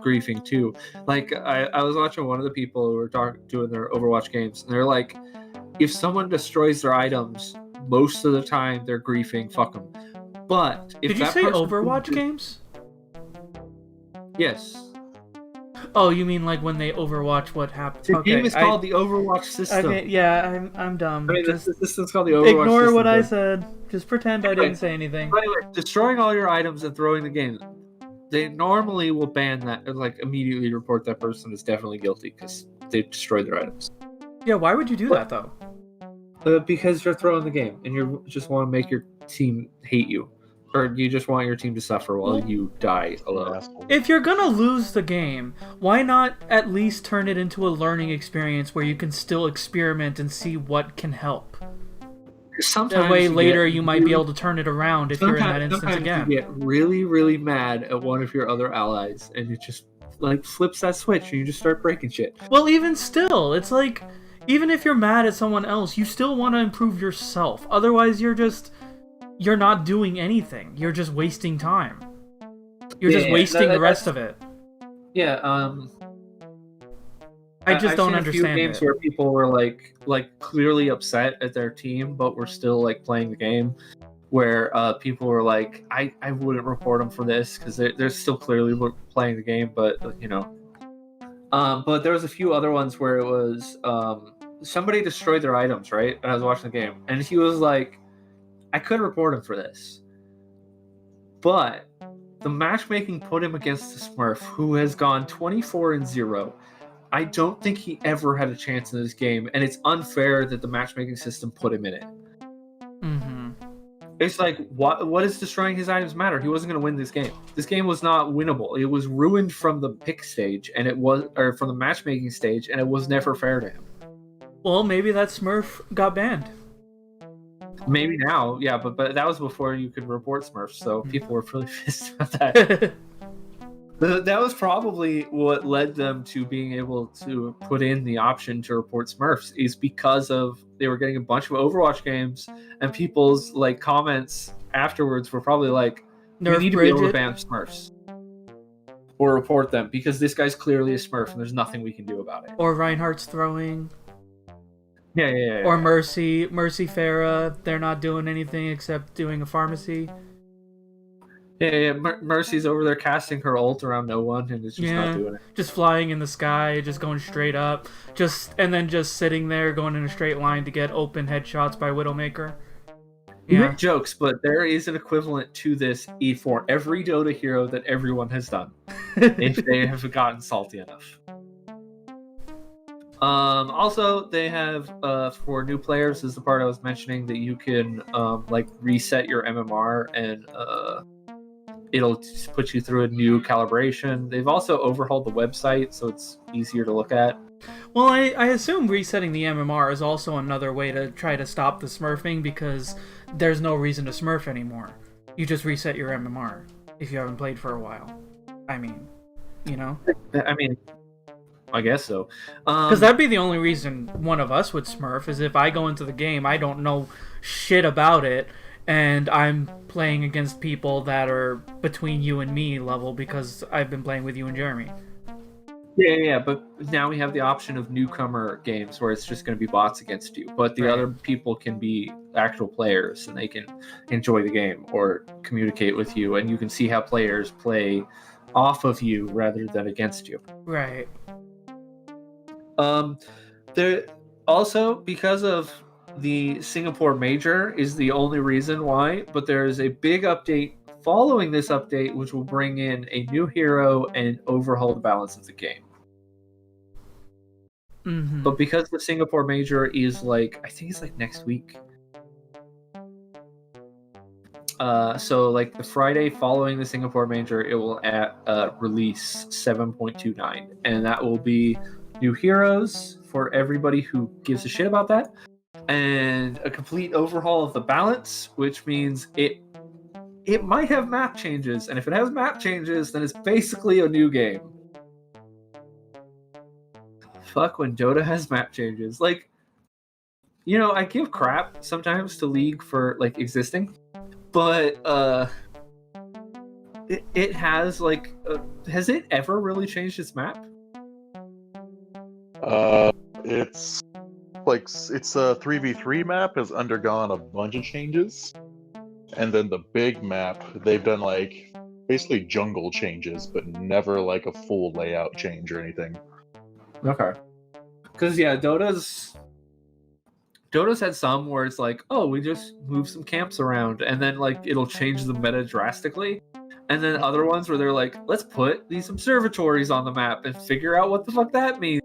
griefing too. Like I was watching one of the people who were doing their Overwatch games, and they're like, if someone destroys their items, most of the time they're griefing, fuck them. But if did you say Overwatch games? Yes. Oh, you mean like when they Overwatch what happened? The game is called the Overwatch system. Okay, yeah, I'm dumb. I mean, the system's called the Overwatch system. Ignore what I said. Just pretend I didn't say anything. By the way, destroying all your items and throwing the game, they normally will ban that, or like immediately report that person is definitely guilty because they destroyed their items. Yeah, why would you do that though? Because you're throwing the game and you just want to make your team hate you. Or you just want your team to suffer while you die alone. If you're gonna lose the game, why not at least turn it into a learning experience where you can still experiment and see what can help? Sometimes that way later you might be able to turn it around if you're in that instance again. You get really, really mad at one of your other allies and it just like flips that switch and you just start breaking shit. Well, even still, it's like, even if you're mad at someone else, you still want to improve yourself. Otherwise you're not doing anything. You're just wasting time. You're just wasting the rest of it. Yeah, I just don't understand I've seen a few games where people were like clearly upset at their team, but were still like playing the game. Where people were like, I wouldn't report them for this because they're still clearly playing the game, but you know. But there was a few other ones where it was somebody destroyed their items, right? And I was watching the game, and he was like, I could report him for this, but the matchmaking put him against the Smurf, who has gone 24-0. I don't think he ever had a chance in this game, and it's unfair that the matchmaking system put him in it. Mm-hmm. It's like, what does destroying his items matter? He wasn't going to win this game. This game was not winnable. It was ruined from the pick stage, or from the matchmaking stage, and it was never fair to him. Well, maybe that Smurf got banned. Maybe now, yeah, but that was before you could report Smurfs, so people were really pissed about that. That was probably what led them to being able to put in the option to report Smurfs, is because of they were getting a bunch of Overwatch games, and people's like comments afterwards were probably like, "We need to be able to ban Smurfs or report them because this guy's clearly a Smurf, and there's nothing we can do about it." Or Reinhardt's throwing. Yeah. Or Mercy Farah, they're not doing anything except doing a pharmacy. Yeah. Mercy's over there casting her ult around no one, and it's just not doing it. Just flying in the sky, just going straight up, and then just sitting there, going in a straight line to get open headshots by Widowmaker. You make jokes, but there is an equivalent to this for every Dota hero that everyone has done, if they have gotten salty enough. Also, they have for new players, is the part I was mentioning, that you can like reset your MMR and it'll just put you through a new calibration. They've also overhauled the website, so it's easier to look at. Well, I assume resetting the MMR is also another way to try to stop the smurfing, because there's no reason to smurf anymore. You just reset your MMR if you haven't played for a while. I mean, you know? I guess so. Because that'd be the only reason one of us would smurf, is if I go into the game, I don't know shit about it, and I'm playing against people that are between you and me level because I've been playing with you and Jeremy. Yeah, but now we have the option of newcomer games where it's just going to be bots against you, but the other people can be actual players and they can enjoy the game or communicate with you, and you can see how players play off of you rather than against you. Right. There also, because of the Singapore Major is the only reason why, but there is a big update following this update, which will bring in a new hero and overhaul the balance of the game. Mm-hmm. But because the Singapore Major is like, I think it's like next week. So like the Friday following the Singapore Major, it will release 7.29, and that will be new heroes for everybody who gives a shit about that, and a complete overhaul of the balance, which means it might have map changes, and if it has map changes, then it's basically a new game. Fuck when Dota has map changes. Like, you know, I give crap sometimes to League for like existing, but it has like has it ever really changed its map? It's like it's a 3v3 map has undergone a bunch of changes, and then the big map they've done like basically jungle changes, but never like a full layout change or anything. Okay. Because yeah, Dota's had some where it's like, oh, we just move some camps around, and then like it'll change the meta drastically. And then other ones where they're like, let's put these observatories on the map and figure out what the fuck that means.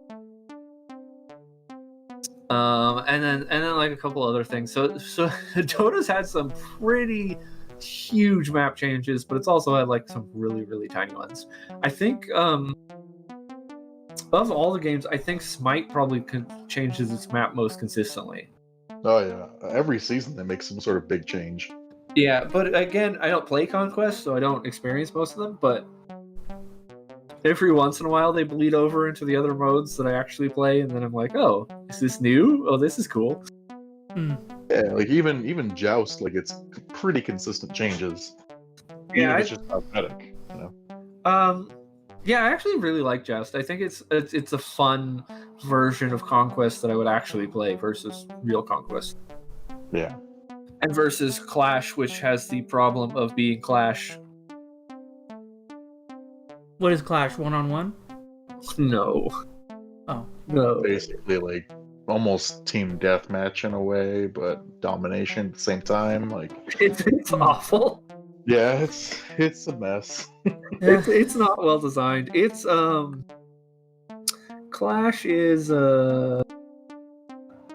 And then like a couple other things. So Dota's had some pretty huge map changes, but it's also had like some really, really tiny ones. I think of all the games, I think Smite probably changes its map most consistently. Oh yeah, every season they make some sort of big change. Yeah, but again, I don't play Conquest, so I don't experience most of them, but every once in a while they bleed over into the other modes that I actually play, and then I'm like, oh, is this new? Oh, this is cool. Yeah, like even Joust, like it's pretty consistent changes. Yeah, Even if it's just cosmetic, you know. Yeah, I actually really like Joust. I think it's a fun version of Conquest that I would actually play versus real Conquest. Yeah. And versus Clash, which has the problem of being Clash. What is Clash? 1-on-1? No. Oh. No. Basically, like almost team deathmatch in a way, but domination at the same time. Like it's awful. Yeah, it's a mess. It's not well designed. It's Clash is I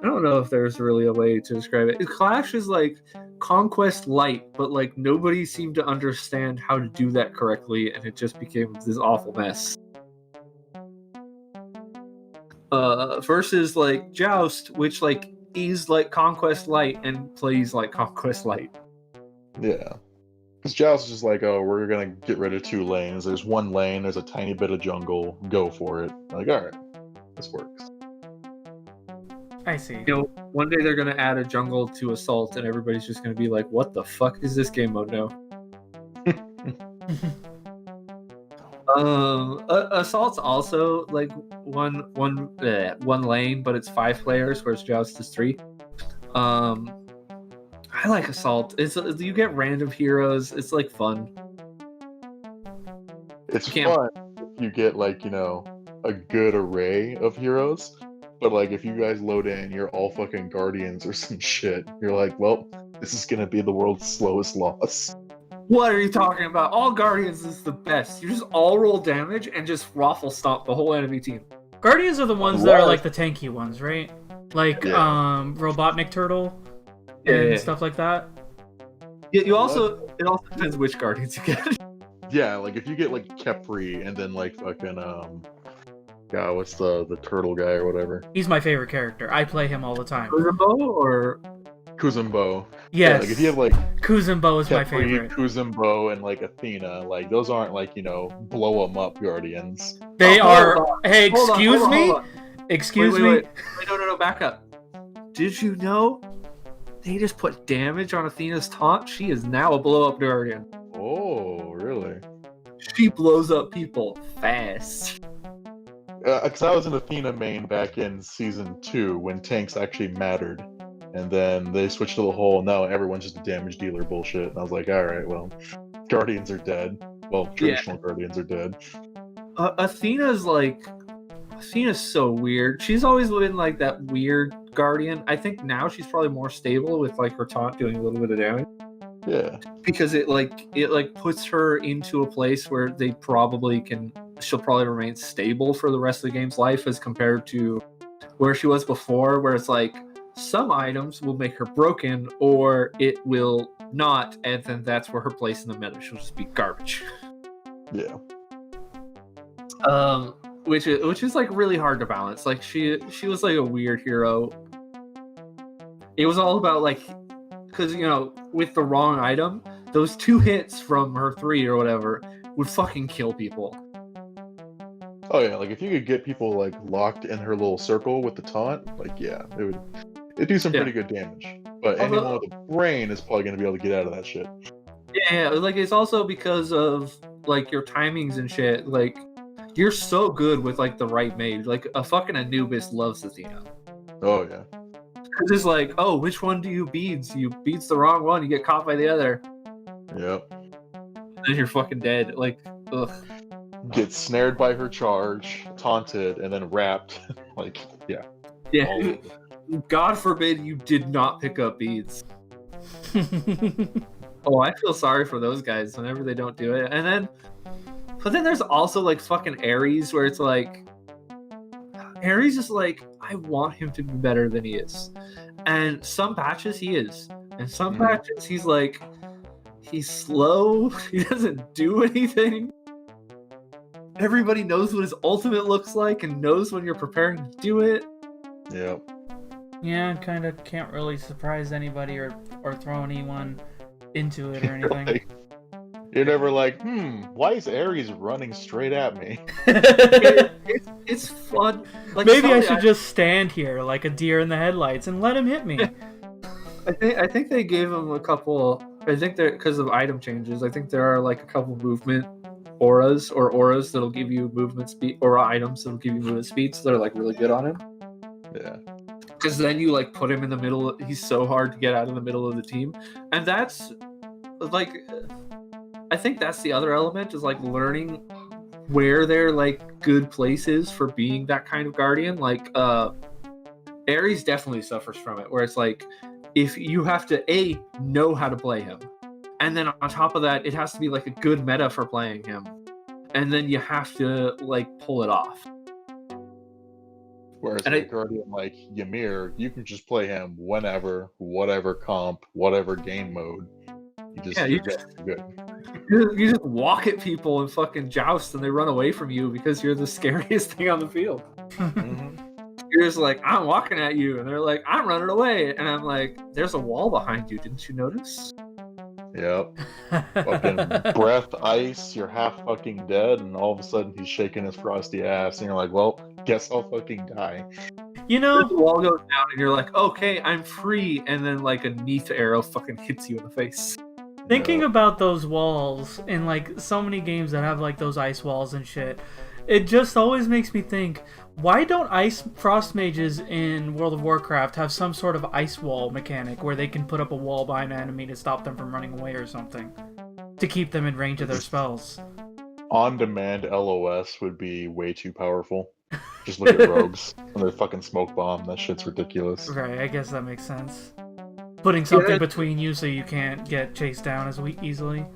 don't know if there's really a way to describe it. Clash is like Conquest Light, but like nobody seemed to understand how to do that correctly, and it just became this awful mess. Versus like Joust, which like is like Conquest Light and plays like Conquest Light. Yeah. Because Joust is just like, oh, we're gonna get rid of 2 lanes. There's 1 lane, there's a tiny bit of jungle, go for it. Like, alright, this works. I see. You know, one day they're gonna add a jungle to Assault, and everybody's just gonna be like, "What the fuck is this game mode now?" Assault's also like one lane, but it's 5 players, whereas Joust is 3. I like Assault. You get random heroes. It's like fun. It's fun if you get like, you know, a good array of heroes. But like if you guys load in, you're all fucking guardians or some shit. You're like, well, this is gonna be the world's slowest loss. What are you talking about? All guardians is the best. You just all roll damage and just raffle stomp the whole enemy team. Guardians are the ones that are like the tanky ones, right? Like Robotnik Turtle and stuff like that. Yeah, it also depends which guardians you get. Yeah, like if you get like Kepri and then like fucking God, what's the turtle guy or whatever? He's my favorite character. I play him all the time. Kuzumbo or Kuzumbo. Yes. Yeah, like if you have like Kuzumbo is Kepri, my favorite. Kuzumbo and like Athena, like those aren't like, you know, blow them up guardians. They are. Hold on. Hey, Hold excuse on. me. Excuse me. Wait, no, back up. Did you know they just put damage on Athena's taunt? She is now a blow up guardian. Oh, really? She blows up people fast. Because I was an Athena main back in season 2 when tanks actually mattered, and then they switched to the whole no, everyone's just a damage dealer bullshit. And I was like, all right, well, guardians are dead. Well, traditional guardians are dead. Athena's so weird. She's always been like that weird guardian. I think now she's probably more stable with like her taunt doing a little bit of damage. Yeah. Because it puts her into a place where she'll probably remain stable for the rest of the game's life as compared to where she was before, where it's like some items will make her broken or it will not, and then that's where her place in the meta. She'll just be garbage. Yeah. Which is like really hard to balance. Like she was like a weird hero. It was all about like, because with the wrong item, those 2 hits from her 3 or whatever would fucking kill people. Oh yeah, like if you could get people like locked in her little circle with the taunt, like yeah, it'd do some pretty good damage. But anyone with a brain is probably gonna be able to get out of that shit. Yeah, like it's also because of like your timings and shit. Like you're so good with like the right mage. Like a fucking Anubis loves Athena. Oh yeah. It's just like, oh, which one do you beads? You beats the wrong one, you get caught by the other. Yep. Then you're fucking dead. Like, ugh. Get snared by her charge, taunted, and then wrapped. Like, yeah. Yeah. God forbid you did not pick up beads. Oh, I feel sorry for those guys whenever they don't do it. But then there's also like fucking Ares, where it's like, Ares is like, I want him to be better than he is. And some patches he is. And some patches he's like, he's slow, he doesn't do anything. Everybody knows what his ultimate looks like and knows when you're preparing to do it. Yep. Yeah, kind of can't really surprise anybody or throw anyone into it or anything. Like, you're never like, why is Ares running straight at me? It's fun. Like, maybe I should just stand here like a deer in the headlights and let him hit me. I think they gave him a couple. I think they're because of item changes. I think there are like a couple movement auras that'll give you movement speed, aura items that'll give you movement speed, so they're like really good on him. Yeah. Because then you like put him in the middle. He's so hard to get out of the middle of the team, and that's like, I think that's the other element is like learning where they're like good places for being that kind of guardian. Like Ares definitely suffers from it, where it's like if you have to know how to play him, and then on top of that, it has to be like a good meta for playing him, and then you have to like pull it off. Whereas a guardian like Ymir, you can just play him whenever, whatever comp, whatever game mode. You just walk at people and fucking joust, and they run away from you because you're the scariest thing on the field. You're just like, I'm walking at you, and they're like, I'm running away, and I'm like, there's a wall behind you. Didn't you notice? Yep. Fucking breath, ice, you're half fucking dead, and all of a sudden he's shaking his frosty ass, and you're like, well, guess I'll fucking die. You know, the wall goes down, and you're like, okay, I'm free, and then like a Neath arrow fucking hits you in the face. Thinking about those walls in like so many games that have like those ice walls and shit, it just always makes me think, why don't frost mages in World of Warcraft have some sort of ice wall mechanic where they can put up a wall behind an enemy to stop them from running away or something, to keep them in range of their spells? On-demand LOS would be way too powerful. Just look at rogues and their fucking smoke bomb. That shit's ridiculous. Right, I guess that makes sense. Putting something between you so you can't get chased down as easily.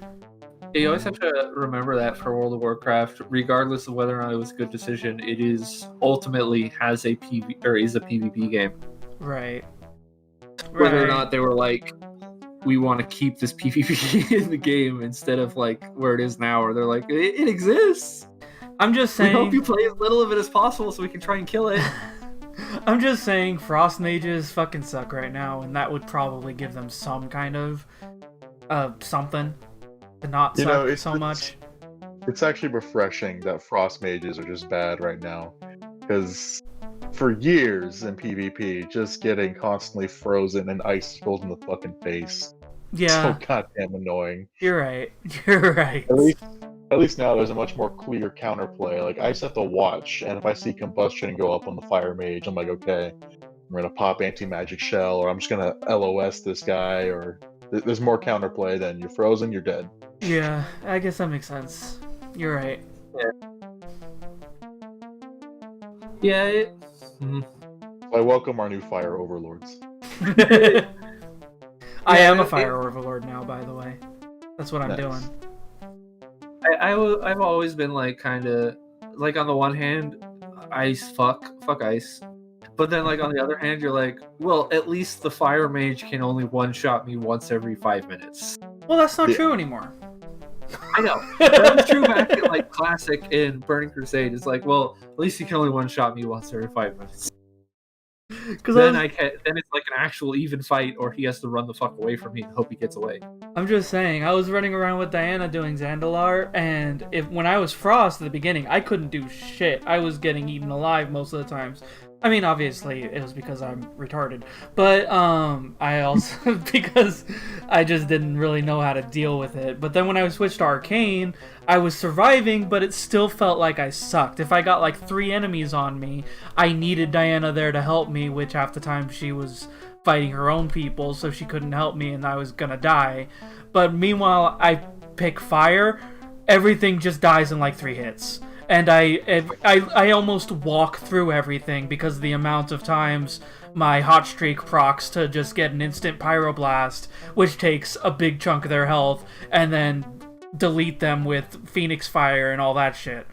You always have to remember that for World of Warcraft, regardless of whether or not it was a good decision, it is ultimately is a PvP game. Right. Whether or not they were like, we want to keep this PvP in the game instead of like where it is now, or they're like, it exists. I'm just saying. We hope you play as little of it as possible so we can try and kill it. I'm just saying, frost mages fucking suck right now, and that would probably give them some kind of something to not suck so much. It's actually refreshing that frost mages are just bad right now, because for years in PvP, just getting constantly frozen and icicles in the fucking face. Yeah. So goddamn annoying. You're right. You're right. At least now there's a much more clear counterplay. Like, I just have to watch, and if I see combustion go up on the fire mage, I'm like, okay, I'm gonna pop anti-magic shell, or I'm just gonna LOS this guy, or there's more counterplay than you're frozen, you're dead. Yeah, I guess that makes sense. You're right. Yeah. I welcome our new fire overlords. I am a fire overlord now, by the way. That's what I'm doing. I've always been like kind of like on the one hand, ice fuck ice, but then like on the other hand, you're like, well, at least the fire mage can only one shot me once every 5 minutes. Well, that's not true anymore. I know that was true back in like classic in Burning Crusade. It's like, well, at least he can only one shot me once every 5 minutes. Because then it's like an actual even fight, or he has to run the fuck away from me and hope he gets away. I'm just saying, I was running around with Diana doing Zandalar, and when I was Frost at the beginning, I couldn't do shit. I was getting eaten alive most of the times. I mean, obviously, it was because I'm retarded, but I also because I just didn't really know how to deal with it. But then when I switched to Arcane, I was surviving, but it still felt like I sucked. If I got like 3 enemies on me, I needed Diana there to help me, which half the time she was fighting her own people, so she couldn't help me, and I was gonna die. But meanwhile, I pick fire, everything just dies in like 3 hits. And I almost walk through everything because of the amount of times my hot streak procs to just get an instant pyroblast, which takes a big chunk of their health, and then delete them with Phoenix Fire and all that shit.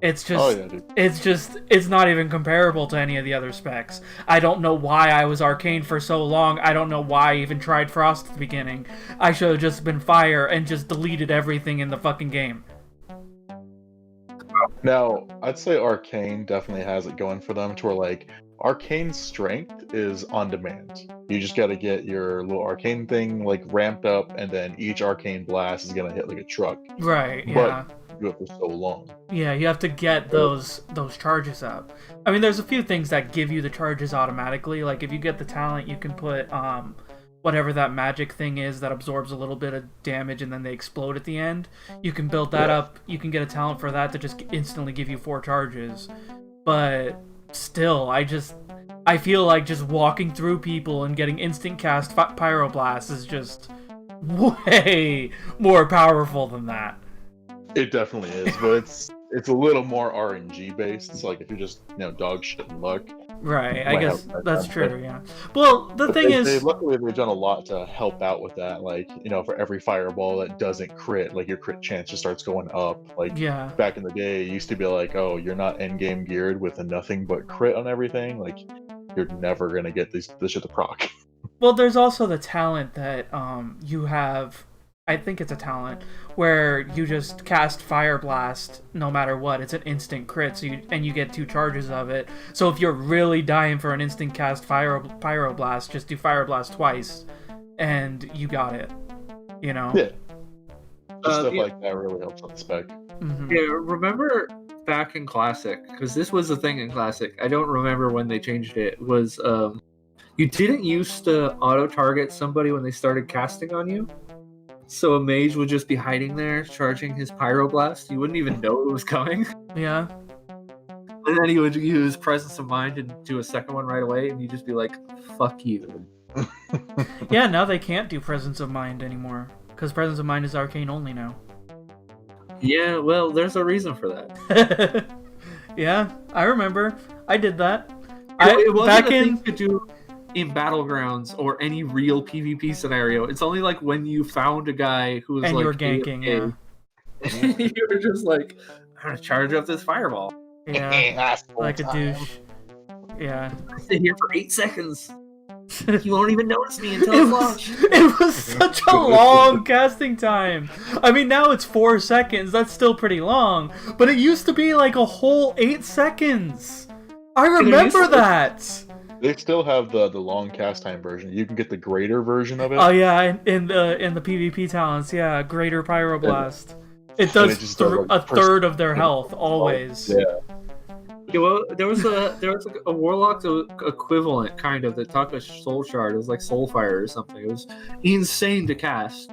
It's just, it's not even comparable to any of the other specs. I don't know why I was Arcane for so long. I don't know why I even tried Frost at the beginning. I should have just been Fire and just deleted everything in the fucking game. Now, I'd say Arcane definitely has it going for them to where, like, Arcane's strength is on demand. You just gotta get your little Arcane thing, like, ramped up, and then each Arcane blast is gonna hit like a truck. Right, yeah. But you do it for so long. Yeah, you have to get those charges up. I mean, there's a few things that give you the charges automatically. Like, if you get the talent, you can put, whatever that magic thing is that absorbs a little bit of damage and then they explode at the end. You can build that up. You can get a talent for that to just instantly give you 4 charges. But still, I feel like just walking through people and getting instant cast Pyroblast is just way more powerful than that. It definitely is, but it's a little more RNG based. It's like if you're just dog shit and luck. Right, I guess that's true, yeah. Well, the thing is... Luckily, they've done a lot to help out with that. Like, for every fireball that doesn't crit, like, your crit chance just starts going up. Like, back in the day, it used to be like, oh, you're not endgame geared with a nothing but crit on everything. Like, you're never going to get this shit to proc. Well, there's also the talent that you have... I think it's a talent where you just cast Fire Blast no matter what. It's an instant crit, so you get 2 charges of it. So if you're really dying for an instant cast Pyro Blast, just do Fire Blast twice, and you got it. Yeah. Stuff like that really helps on the spec. Mm-hmm. Yeah, remember back in Classic, because this was a thing in Classic. I don't remember when they changed it. Was you didn't used to auto target somebody when they started casting on you. So a mage would just be hiding there, charging his Pyroblast. You wouldn't even know it was coming. Yeah. And then he would use Presence of Mind and do a second one right away, and you'd just be like, fuck you. Yeah, now they can't do Presence of Mind anymore, because Presence of Mind is Arcane only now. Yeah, well, there's a reason for that. Yeah, I remember. I did that. It wasn't a thing to do in Battlegrounds or any real PvP scenario. It's only like when you found a guy who was and like you were ganking, you were just like, I'm gonna charge up this fireball. Yeah, like a douche. Yeah. I stay here for 8 seconds. You won't even notice me until it's launched. It was such a long casting time. I mean, now it's 4 seconds. That's still pretty long. But it used to be like a whole 8 seconds. I remember that. They still have the long cast time version. You can get the greater version of it. Oh yeah, in the PvP talents, yeah, greater Pyroblast. It does a third of their health always. Yeah. Yeah, well, there was like a warlock equivalent kind of that took a soul shard. It was like Soulfire or something. It was insane to cast.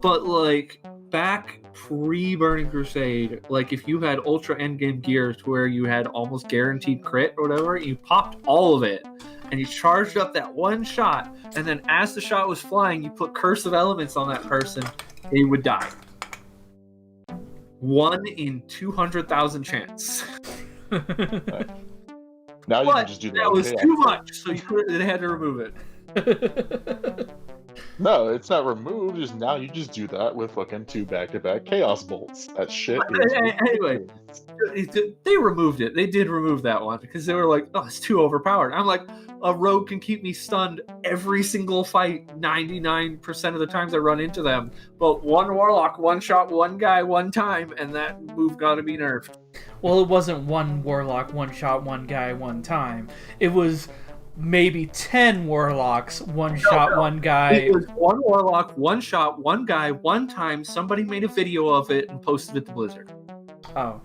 But like back pre-Burning Crusade, like if you had ultra endgame gear to where you had almost guaranteed crit or whatever, you popped all of it and you charged up that one shot, and then as the shot was flying, you put Curse of Elements on that person, they would die. 1 in 200,000 chance. Now you can But just do that was chaos too bolt. much, so they had to remove it. No, it's not removed. Just now you just do that with fucking 2 back-to-back chaos bolts. That shit is. Anyway, they removed it. They did remove that one because they were like, "Oh, it's too overpowered." I'm like, a rogue can keep me stunned every single fight, 99% of the times I run into them. But one warlock, one shot, one guy, one time, and that move got to be nerfed. Well, it wasn't one warlock, one shot, one guy, one time. It was maybe 10 warlocks, one shot, one guy. It was one warlock, one shot, one guy, one time. Somebody made a video of it and posted it to Blizzard. Oh.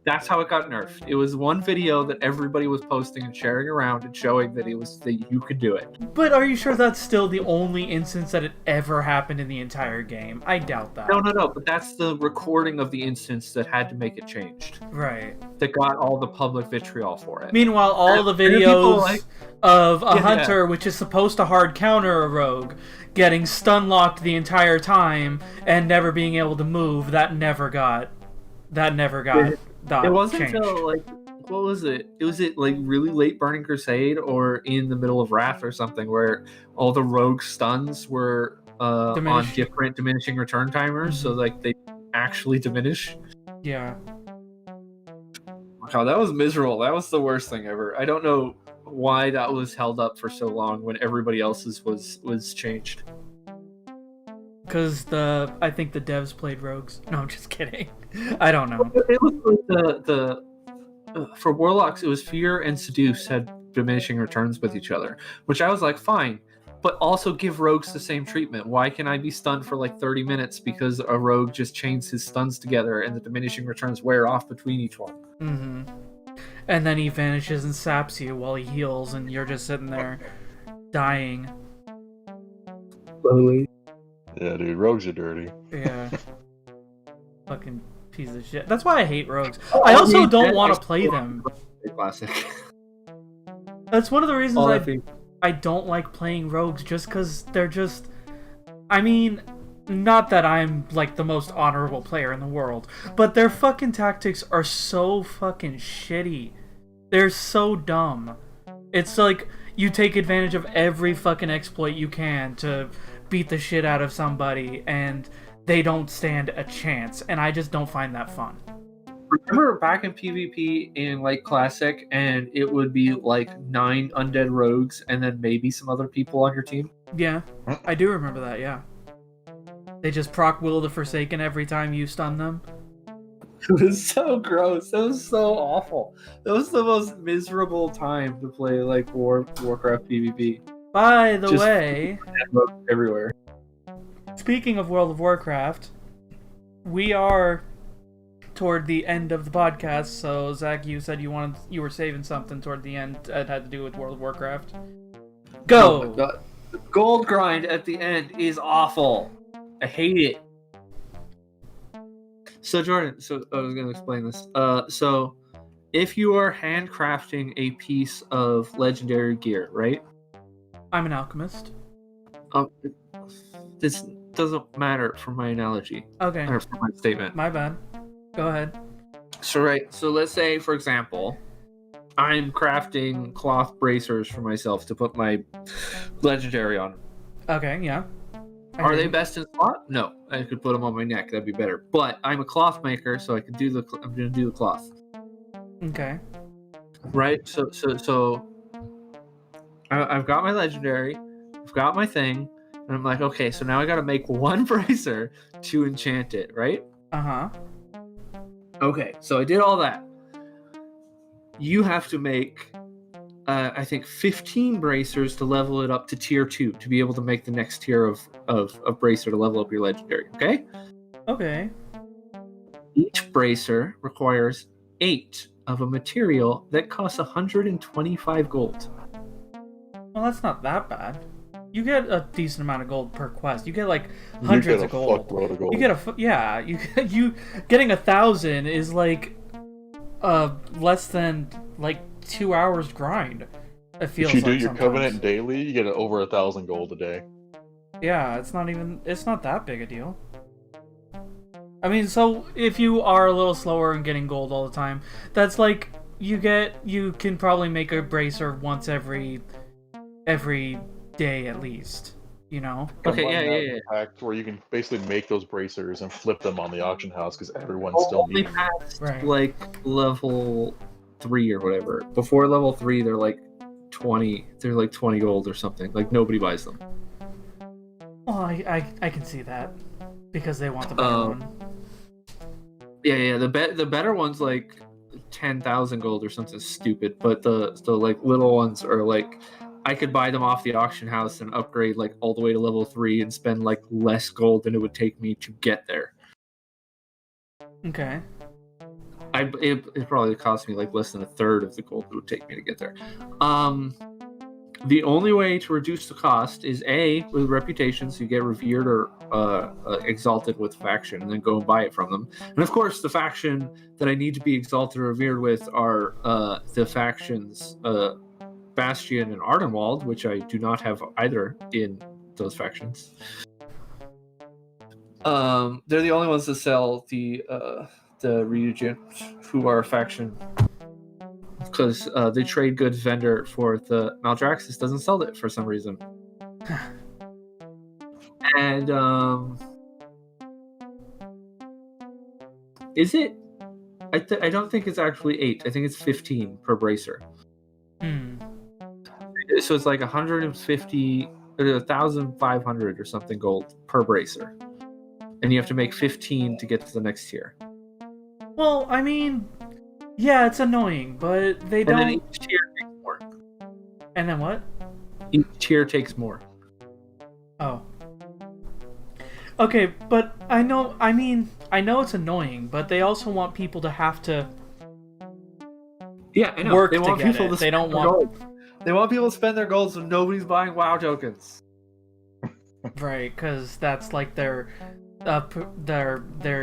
That's how it got nerfed. It was one video that everybody was posting and sharing around and showing that you could do it. But are you sure that's still the only instance that it ever happened in the entire game? I doubt that. No. But that's the recording of the instance that had to make it changed. Right. That got all the public vitriol for it. Meanwhile, all the videos of a hunter, which is supposed to hard counter a rogue, getting stun locked the entire time and never being able to move, that never got It wasn't changed. until what was it? Was it like really late Burning Crusade or in the middle of Wrath or something where all the rogue stuns were on different diminishing return timers, so like they actually diminish. Yeah. Wow, that was miserable. That was the worst thing ever. I don't know why that was held up for so long when everybody else's was changed. Because I think the devs played rogues. No, I'm just kidding. I don't know. It was like for warlocks, it was Fear and Seduce had diminishing returns with each other, which I was like, fine, but also give rogues the same treatment. Why can I be stunned for like 30 minutes because a rogue just chains his stuns together and the diminishing returns wear off between each one? Mm-hmm. And then he vanishes and saps you while he heals, and you're just sitting there dying. Slowly. Yeah, dude, rogues are dirty. Yeah. Fucking piece of shit. That's why I hate rogues. I also don't want to play them. Classic. That's one of the reasons I don't like playing rogues, just because they're just... I mean, not that I'm, like, the most honorable player in the world, but their fucking tactics are so fucking shitty. They're so dumb. It's like, you take advantage of every fucking exploit you can to beat the shit out of somebody, and they don't stand a chance, and I just don't find that fun. Remember back in PvP in like Classic, and it would be like 9 undead rogues and then maybe some other people on your team? Yeah, I do remember that, yeah. They just proc Will the Forsaken every time you stun them. It was so gross. It was so awful. That was the most miserable time to play like Warcraft PvP. By the way, everywhere. Speaking of World of Warcraft, we are toward the end of the podcast. So Zach, you said you were saving something toward the end that had to do with World of Warcraft. Go. Oh my God. The gold grind at the end is awful. I hate it. So Jordan, I was going to explain this. So if you are handcrafting a piece of legendary gear, right? I'm an alchemist. This doesn't matter for my analogy. Okay. Or for my statement. My bad. Go ahead. So let's say, for example, I'm crafting cloth bracers for myself to put my legendary on. Okay, yeah. Are they best in slot? No, I could put them on my neck. That'd be better. But I'm a cloth maker, so I'm going to do the cloth. Okay. Right. So I've got my legendary. I've got my thing, and I'm like, okay. So now I got to make one bracer to enchant it, right? Uh-huh. Okay. So I did all that. You have to make, I think, 15 bracers to level it up to tier 2 to be able to make the next tier of bracer to level up your legendary. Okay. Okay. Each bracer requires 8 of a material that costs 125 gold. Well, that's not that bad. You get a decent amount of gold per quest. You get like hundreds of gold. Of gold. You get you getting 1,000 is like less than like 2 hours grind. It feels. If you do like your sometimes. covenant daily, you get over 1,000 gold a day. Yeah, it's not that big a deal. I mean, so if you are a little slower and getting gold all the time, that's like you can probably make a bracer once every day at least. You know. Okay, Combine that yeah. with a pack where you can basically make those bracers and flip them on the auction house because everyone's Oh, still only needing them. past Right. like level 3 or whatever. Before level 3, they're like 20. They're like 20 gold or something. Like nobody buys them. Well, I can see that because they want the better one. Yeah. The better one's like 10,000 gold or something stupid. But the like little ones are like, I could buy them off the auction house and upgrade like all the way to level 3 and spend like less gold than it would take me to get there. Okay. It probably cost me like less than a third of the gold it would take me to get there. The only way to reduce the cost is A, with reputations, you get revered or exalted with faction, and then go and buy it from them. And of course, the faction that I need to be exalted or revered with are the factions Bastion and Ardenwald, which I do not have either in those factions. They're the only ones that sell the reagent, who are a faction, because they trade goods vendor for the Maldraxxus doesn't sell it for some reason. And is it? I don't think it's actually 8. I think it's 15 per bracer. So it's like 150, 1,500 or something gold per bracer, and you have to make 15 to get to the next tier. Well, I mean, yeah, it's annoying, but they don't. And then each tier takes more. And then what? Each tier takes more. Oh. Okay, but I know it's annoying, but they also want people to have to Yeah, I know. work They want to get people it. to They don't spend their want... gold. They want people to spend their gold so nobody's buying WoW tokens. Right, because that's like their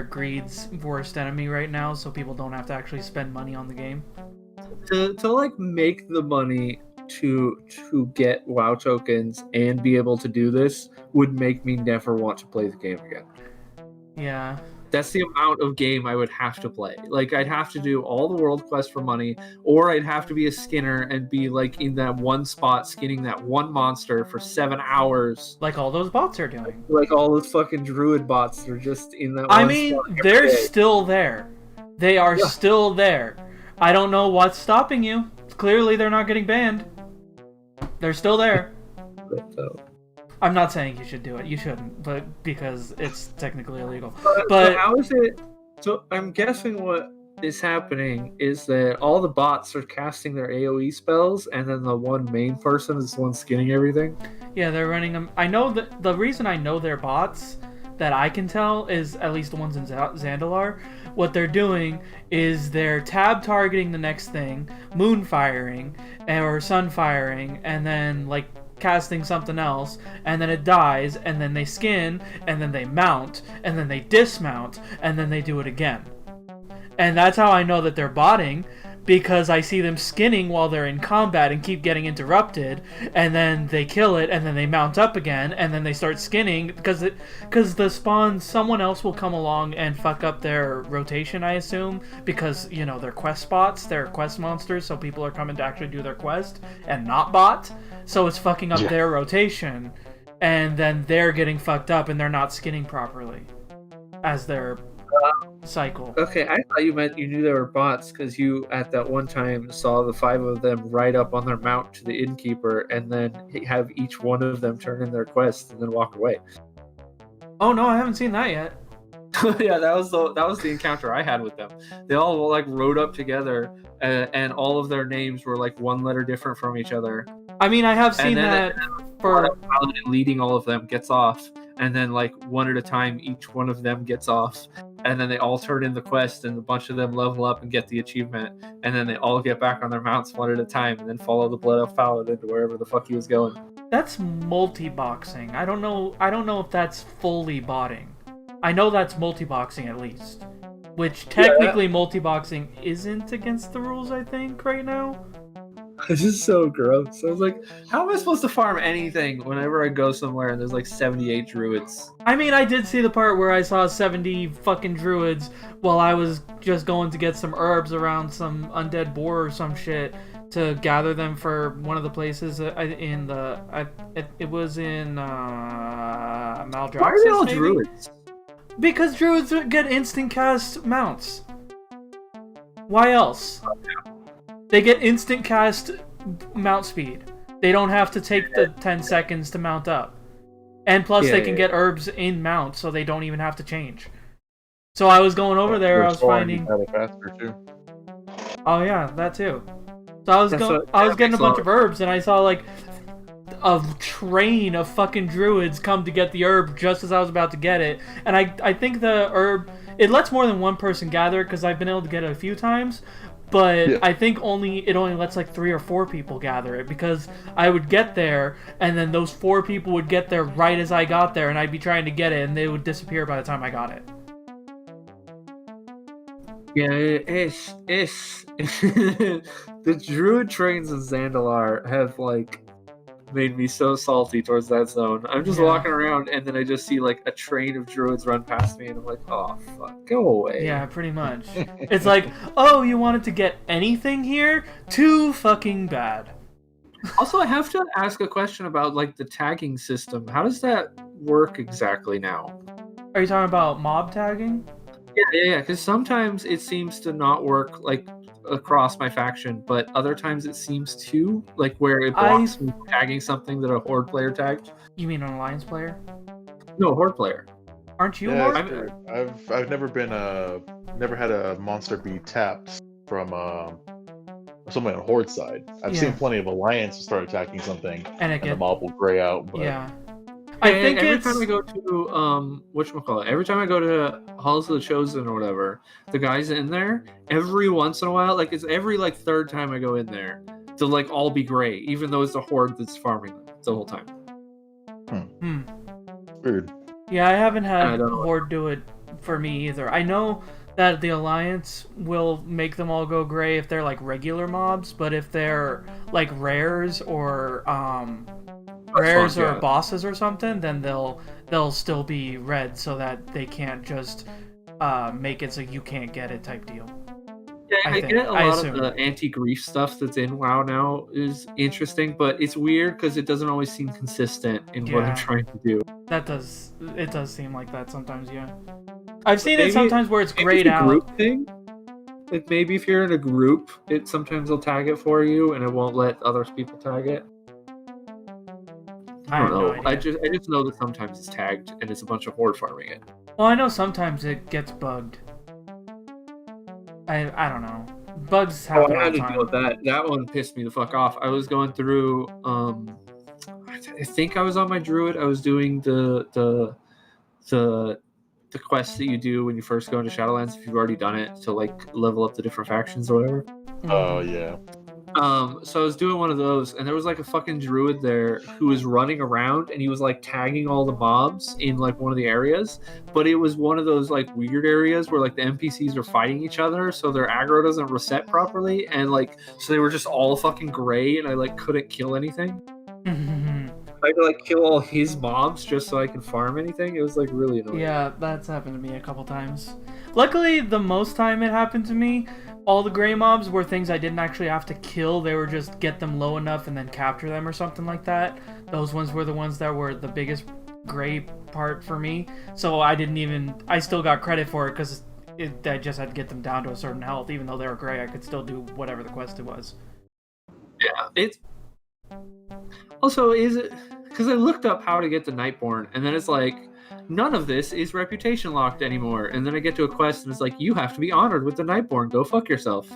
greed's worst enemy right now, so people don't have to actually spend money on the game. To like make the money to get WoW tokens and be able to do this would make me never want to play the game again. Yeah. That's the amount of game I would have to play. Like, I'd have to do all the world quests for money, or I'd have to be a skinner and be like in that one spot skinning that one monster for 7 hours. Like all those bots are doing. Like all those fucking druid bots are just in that I one mean, spot every they're day. still there. They are still there. I don't know what's stopping you. Clearly they're not getting banned. They're still there. I'm not saying you should do it. You shouldn't, but because it's technically illegal. But so how is it? So I'm guessing what is happening is that all the bots are casting their AoE spells, and then the one main person is the one skinning everything. yeah, they're running them. I know that the reason I know they're bots, that I can tell, is at least the ones in Zandalar. What they're doing is they're tab targeting the next thing, moon firing or sun firing, and then like casting something else, and then it dies, and then they skin, and then they mount, and then they dismount, and then they do it again. And that's how I know that they're botting, because I see them skinning while they're in combat and keep getting interrupted, and then they kill it, and then they mount up again, and then they start skinning, because the spawn, someone else will come along and fuck up their rotation, I assume, because, you know, they're quest spots, they're quest monsters, so people are coming to actually do their quest, and not bot, so it's fucking up their rotation, and then they're getting fucked up, and they're not skinning properly as their cycle. Okay, I thought you meant you knew they were bots because you, at that one time, saw the 5 of them ride up on their mount to the innkeeper and then have each one of them turn in their quest and then walk away. Oh no, I haven't seen that yet. Yeah, that was the encounter I had with them. They all like rode up together, and all of their names were like one letter different from each other. I mean, I have seen that for paladin leading all of them gets off, and then like one at a time, each one of them gets off, and then they all turn in the quest, and a bunch of them level up and get the achievement, and then they all get back on their mounts one at a time, and then follow the blood elf paladin to wherever the fuck he was going. That's multi-boxing. I don't know if that's fully botting. I know that's multi-boxing at least. Which technically multi-boxing isn't against the rules, I think, right now. This is so gross. I was like, how am I supposed to farm anything whenever I go somewhere and there's like 78 druids? I mean, I did see the part where I saw 70 fucking druids while I was just going to get some herbs around some undead boar or some shit to gather them for one of the places in the... It was in Maldraxxus, Why are they all maybe? druids? Because druids get instant cast mounts. Why else? They get instant cast mount speed. They don't have to take the 10 seconds to mount up. And plus they can get herbs in mount, so they don't even have to change. So I was going over there, I was finding... faster too. Oh yeah, that too. So I was getting a bunch of herbs, and I saw like a train of fucking druids come to get the herb just as I was about to get it. And I think the herb, it lets more than one person gather it, because I've been able to get it a few times. But yeah. I think it only lets like 3 or 4 people gather it, because I would get there, and then those 4 people would get there right as I got there, and I'd be trying to get it, and they would disappear by the time I got it. Yeah, it's the druid trains in Zandalar have like made me so salty towards that zone. I'm just walking around, and then I just see like a train of druids run past me, and I'm like, oh fuck, go away. Yeah, pretty much. It's like, oh, you wanted to get anything here? Too fucking bad. Also, I have to ask a question about like the tagging system. How does that work exactly now? Are you talking about mob tagging? Yeah, because sometimes it seems to not work like across my faction, but other times it seems to, like where it blocks me tagging something that a horde player tagged. You mean an alliance player? No, horde player. Aren't you a horde? I've never never had a monster be tapped from someone on horde side. I've seen plenty of alliance start attacking something, and the mob will gray out. But... Yeah. I think every time I go to whatchamacallit, every time I go to Halls of the Chosen or whatever, the guys in there, every once in a while, like it's every like third time I go in there, they'll like all be gray, even though it's the horde that's farming them the whole time. Weird. Yeah, I haven't had horde do it for me either. I know that the alliance will make them all go gray if they're like regular mobs, but if they're like rares or bosses or something, then they'll still be red, so that they can't just make it so you can't get it type deal. Yeah, I get a lot of the anti-grief stuff that's in WoW now is interesting, but it's weird because it doesn't always seem consistent in what I'm trying to do. It does seem like that sometimes, yeah. I've seen it sometimes where it's grayed out. Group thing? Like maybe if you're in a group, it sometimes will tag it for you and it won't let other people tag it. I don't know. No I just know that sometimes it's tagged and it's a bunch of horde farming it. Well, I know sometimes it gets bugged. I don't know. Bugs happen all the time. I had to deal with that. That one pissed me the fuck off. I was going through I think I was on my druid. I was doing the quests that you do when you first go into Shadowlands if you've already done it to like level up the different factions or whatever. Oh yeah. So I was doing one of those, and there was like a fucking druid there who was running around, and he was like tagging all the mobs in like one of the areas, but it was one of those like weird areas where like the NPCs are fighting each other, so their aggro doesn't reset properly, and like so they were just all fucking gray, and I like couldn't kill anything. I had to like kill all his mobs just so I can farm anything. It was like really annoying. Yeah, that's happened to me a couple times. Luckily, the most time it happened to me, all the gray mobs were things I didn't actually have to kill. They were just get them low enough and then capture them or something like that. Those ones were the ones that were the biggest gray part for me. So I still got credit for it because I just had to get them down to a certain health. Even though they were gray, I could still do whatever the quest it was. Yeah, it's... Also, is it... Because I looked up how to get the Nightborn, and then it's like, none of this is reputation locked anymore. And then I get to a quest, and it's like, you have to be honored with the Nightborn. Go fuck yourself.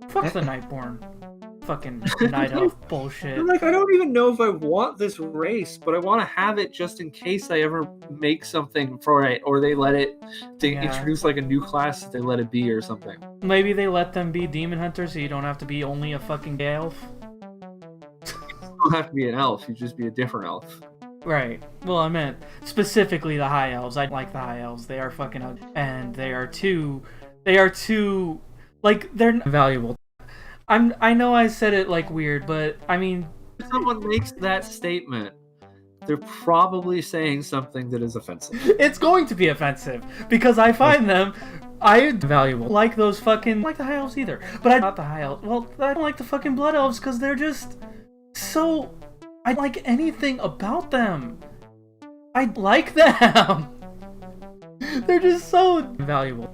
Fuck the Nightborn. Fucking Night Elf bullshit. I'm like, I don't even know if I want this race, but I want to have it just in case I ever make something for it, or they let it, introduce like a new class that they let it be or something. Maybe they let them be demon hunters so you don't have to be only a fucking gay elf. You don't have to be an elf, you just be a different elf. Right. Well, I meant specifically the high elves. I like the high elves. They are fucking ugly. And they are too, like, they're valuable. I know I said it like weird, but I mean, If someone makes that statement, they're probably saying something that is offensive. it's going to be offensive because I find them valuable. Like those fucking like the high elves either, but I not the high elves. Well, I don't like the fucking blood elves because they're just so. I don't like anything about them. I like them. They're just so valuable.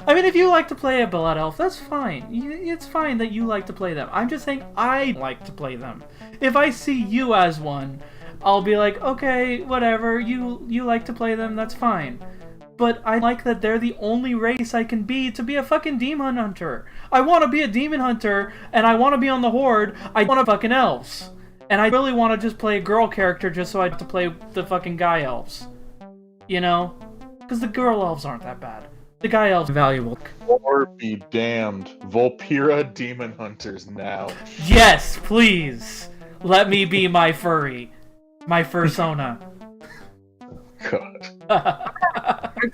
I mean, if you like to play a blood elf, that's fine. It's fine that you like to play them. I'm just saying I like to play them. If I see you as one, I'll be like, okay, whatever. You like to play them, that's fine. But I like that they're the only race I can be to be a fucking demon hunter. I want to be a demon hunter, and I want to be on the horde. I want to fucking elves. And I really want to just play a girl character just so I have to play the fucking guy elves. You know? Because the girl elves aren't that bad. The guy elves are valuable. Or be damned. Volpira demon hunters now. Yes, please. Let me be my furry. My fursona. God.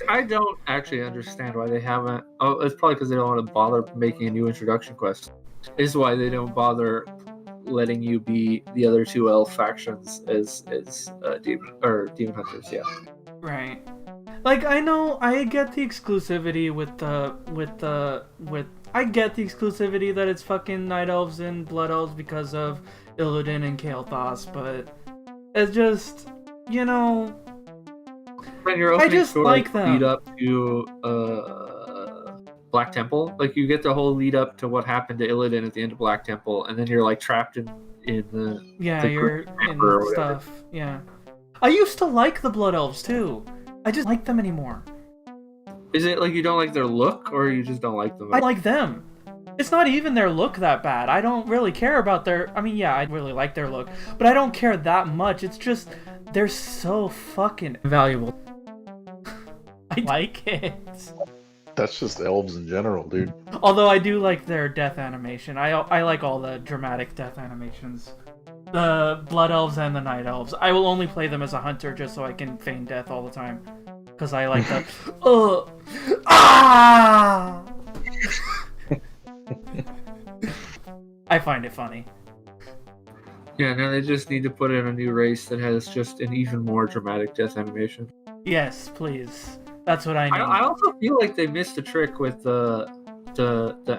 I don't actually understand why they haven't. Oh, it's probably because they don't want to bother making a new introduction quest. Is why they don't bother letting you be the other two elf factions as demon hunters. Yeah. Right. Like, I know I get the exclusivity I get the exclusivity that it's fucking night elves and blood elves because of Illidan and Kael'thas, but it's just, you know, When your opening just story like them. lead up to Black Temple, like you get the whole lead up to what happened to Illidan at the end of Black Temple, and then you're like trapped in the you're chamber or in whatever. stuff. Yeah. I used to like the blood elves too. I just like them anymore. Is it like you don't like their look, or you just don't like them? I like them. It's not even their look that bad. I don't really care about their... I mean, yeah, I really like their look, but I don't care that much. It's just, they're so fucking valuable. I like it. That's just elves in general, dude. Although I do like their death animation. I like all the dramatic death animations. The blood elves and the night elves. I will only play them as a hunter just so I can feign death all the time. Because I like the... Ah! I find it funny. Yeah, no, they just need to put in a new race that has just an even more dramatic death animation. Yes, please. That's what I need. I also feel like they missed a trick with the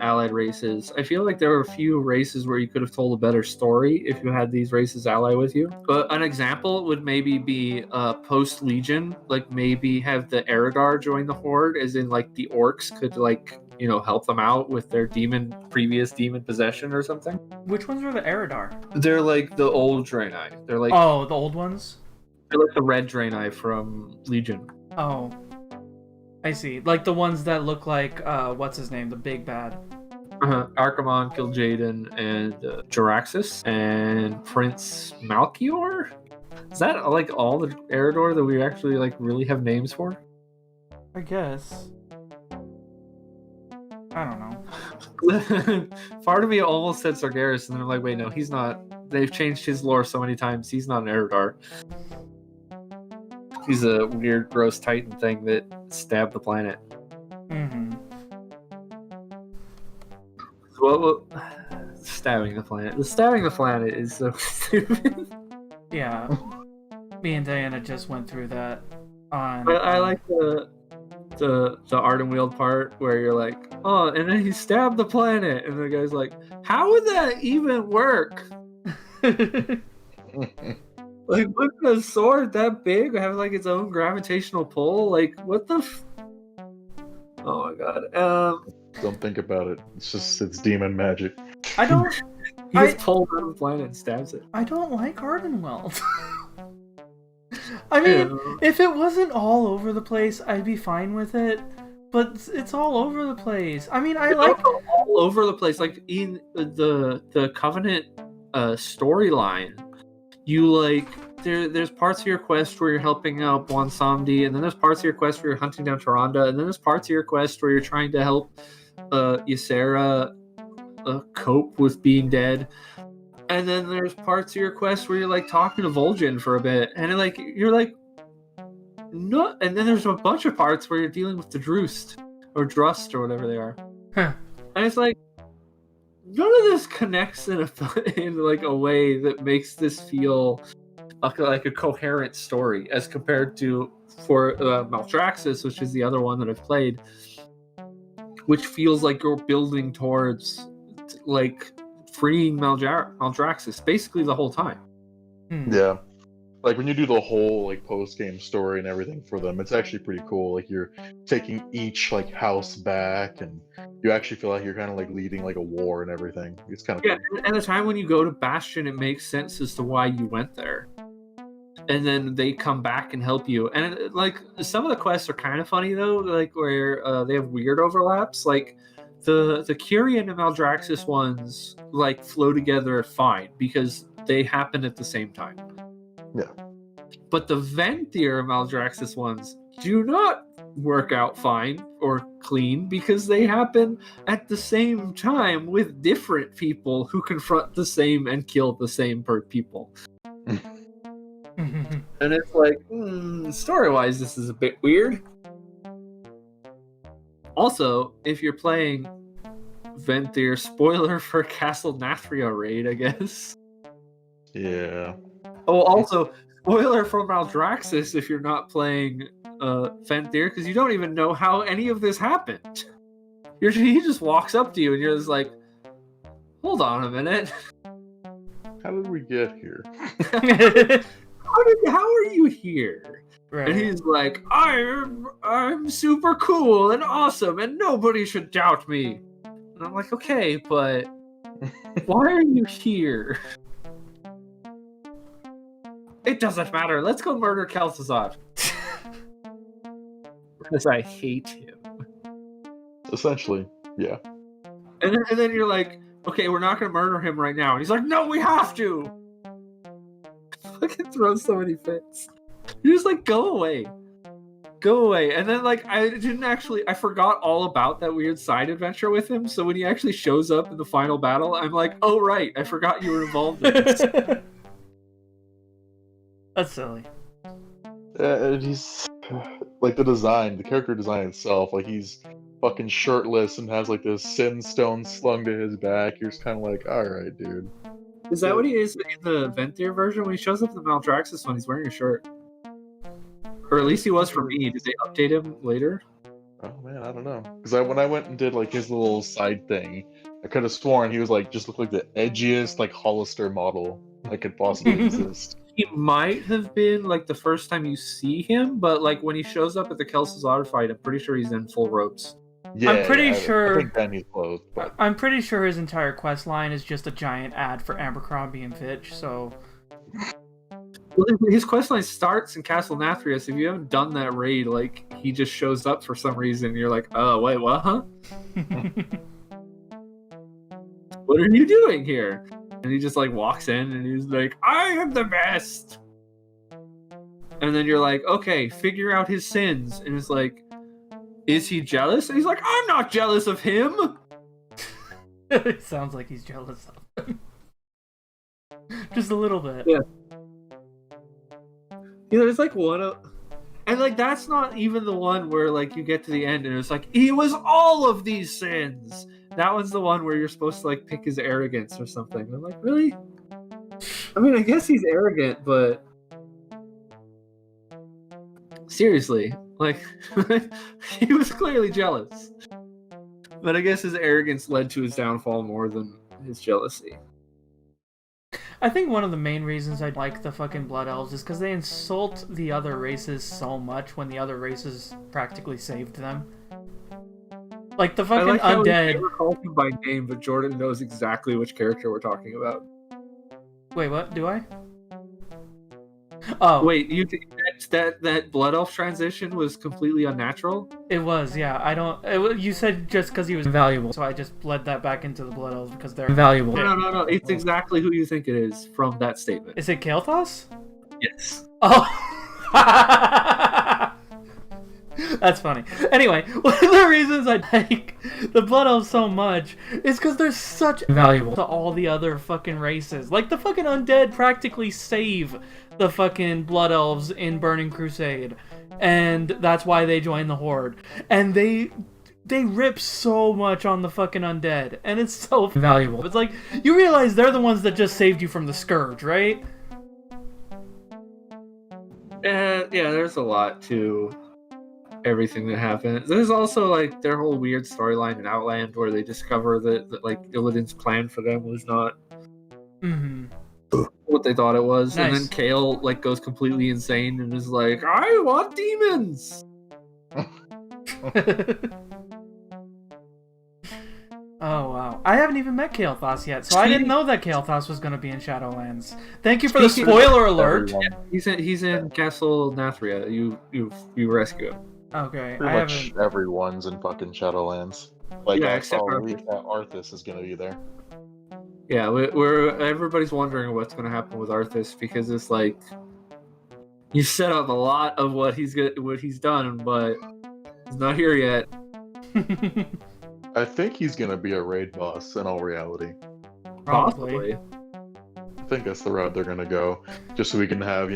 allied races. I feel like there were a few races where you could have told a better story if you had these races ally with you. But an example would maybe be post Legion, like maybe have the Eridar join the Horde, as in like the orcs could like, you know, help them out with their previous demon possession or something. Which ones are the Eridar? They're like the old Draenei. They're like Oh, the old ones? They're like the red Draenei from Legion. Oh. I see. Like the ones that look like, what's his name? The big bad. Archimonde, Kil'jaeden, and Jaraxxus, and Prince Malchior? Is that like all the Eridor that we actually like really have names for? I guess. I don't know. Part of me almost said Sargeras, and then I'm like, wait, no, he's not. They've changed his lore so many times. He's not an Eridar. He's a weird, gross Titan thing that stabbed the planet. Mm-hmm. Well, stabbing the planet. The stabbing the planet is so stupid. Yeah. Me and Diana just went through that on... But I like the Arden Wield part where you're like, oh, and then he stabbed the planet, and the guy's like, how would that even work? Like, wouldn't a sword that big have like its own gravitational pull? Like, what the? Oh my god. Don't think about it. It's demon magic. I don't... He just pulls out of the planet and stabs it. I don't like Ardenweld. I mean, if it wasn't all over the place, I'd be fine with it. But it's all over the place. I mean, I like... all over the place. Like, in the Covenant storyline, you like... There's parts of your quest where you're helping out Bwonsamdi, and then there's parts of your quest where you're hunting down Tyrande, and then there's parts of your quest where you're trying to help Ysera cope with being dead. And then there's parts of your quest where you're like talking to Vol'jin for a bit, and you're like, no. And then there's a bunch of parts where you're dealing with the Drust or whatever they are. Huh. And it's like, none of this connects in like a way that makes this feel like a coherent story as compared to for Maldraxxus, which is the other one that I've played, which feels like you're building towards like freeing Maldraxxus basically the whole time. Yeah. Like when you do the whole like post-game story and everything for them, it's actually pretty cool. Like you're taking each like house back, and you actually feel like you're kind of like leading like a war and everything. It's kind of cool. And the time when you go to Bastion, it makes sense as to why you went there. And then they come back and help you. And like some of the quests are kind of funny though, like where they have weird overlaps. Like the Kyrian and Maldraxxus ones like flow together fine because they happen at the same time. Yeah. But the Venthyr Maldraxxus ones do not work out fine or clean because they happen at the same time with different people who confront the same and kill the same people. And it's like, story-wise, this is a bit weird. Also, if you're playing Venthyr, spoiler for Castle Nathria raid, I guess. Yeah. Oh, also, spoiler for Maldraxxus if you're not playing Venthyr, because you don't even know how any of this happened. He just walks up to you and you're just like, hold on a minute. How did we get here? How are you here? Right. And he's like, I'm super cool and awesome and nobody should doubt me. And I'm like, okay, but why are you here? It doesn't matter. Let's go murder Kel'Thuzad. Because I hate him. Essentially, yeah. And then you're like, okay, we're not going to murder him right now. And he's like, no, we have to. Fucking throw so many fits. You're just like, go away. Go away. And then, like, I forgot all about that weird side adventure with him. So when he actually shows up in the final battle, I'm like, oh, right. I forgot you were involved in this. That's silly. And he's like the character design itself. Like he's fucking shirtless and has like this sin stone slung to his back. You're just kind of like, all right, dude. Is that what he is in the Venthyr version? When he shows up in the Maldraxxus one, he's wearing a shirt. Or at least he was for me. Did they update him later? Oh man, I don't know. Because when I went and did like his little side thing, I could have sworn he was like just looked like the edgiest like Hollister model that could possibly exist. He might have been like the first time you see him, but like when he shows up at the Kel'Thuzad fight, I'm pretty sure he's in full robes. Yeah, I'm pretty sure. I think then he's clothed, but I'm pretty sure his entire quest line is just a giant ad for Abercrombie and Fitch. So well, his questline starts in Castle Nathria, so if you haven't done that raid, like he just shows up for some reason. You're like, oh wait, what? Huh? What are you doing here? And he just like walks in and he's like, I am the best. And then you're like, okay, figure out his sins. And it's like, is he jealous? And he's like, I'm not jealous of him. it sounds like he's jealous of him. Just a little bit. Yeah. You know, there's like one and like that's not even the one where like you get to the end and it's like, he was all of these sins. That one's the one where you're supposed to like pick his arrogance or something. And I'm like, really? I mean, I guess he's arrogant, but seriously, like he was clearly jealous. But I guess his arrogance led to his downfall more than his jealousy. I think one of the main reasons I like the fucking Blood Elves is because they insult the other races so much when the other races practically saved them. Like the fucking undead. I never called him by name, but Jordan knows exactly which character we're talking about. Wait, what? Do I? Oh, wait, you think that Blood Elf transition was completely unnatural? It was, yeah. I don't. You said just because he was invaluable, so I just bled that back into the Blood Elves because they're invaluable. No. It's exactly who you think it is from that statement. Is it Kael'thas? Yes. Oh. That's funny. Anyway, one of the reasons I like the Blood Elves so much is because they're such valuable to all the other fucking races. Like, the fucking undead practically save the fucking Blood Elves in Burning Crusade. And that's why they join the Horde. And they they rip so much on the fucking undead, and it's so valuable. It's like, you realize they're the ones that just saved you from the Scourge, right? Yeah, there's a lot to everything that happened. There's also like their whole weird storyline in Outland where they discover that like Illidan's plan for them was not what they thought it was. Nice. And then Kale like goes completely insane and is like, I want demons. Oh wow. I haven't even met Kael'thas yet, so I didn't know that Kael'thas was going to be in Shadowlands. Thank you for the spoiler alert. He's in Castle Nathria. You rescue him. Okay, Pretty much everyone's in fucking Shadowlands. Like, Yeah, I except saw for a leak that Arthas is gonna be there. Yeah, we're everybody's wondering what's going to happen with Arthas because it's like you set up a lot of what he's done, but he's not here yet. I think he's gonna be a raid boss in all reality. Probably. I think that's the route they're gonna go, just so we can have,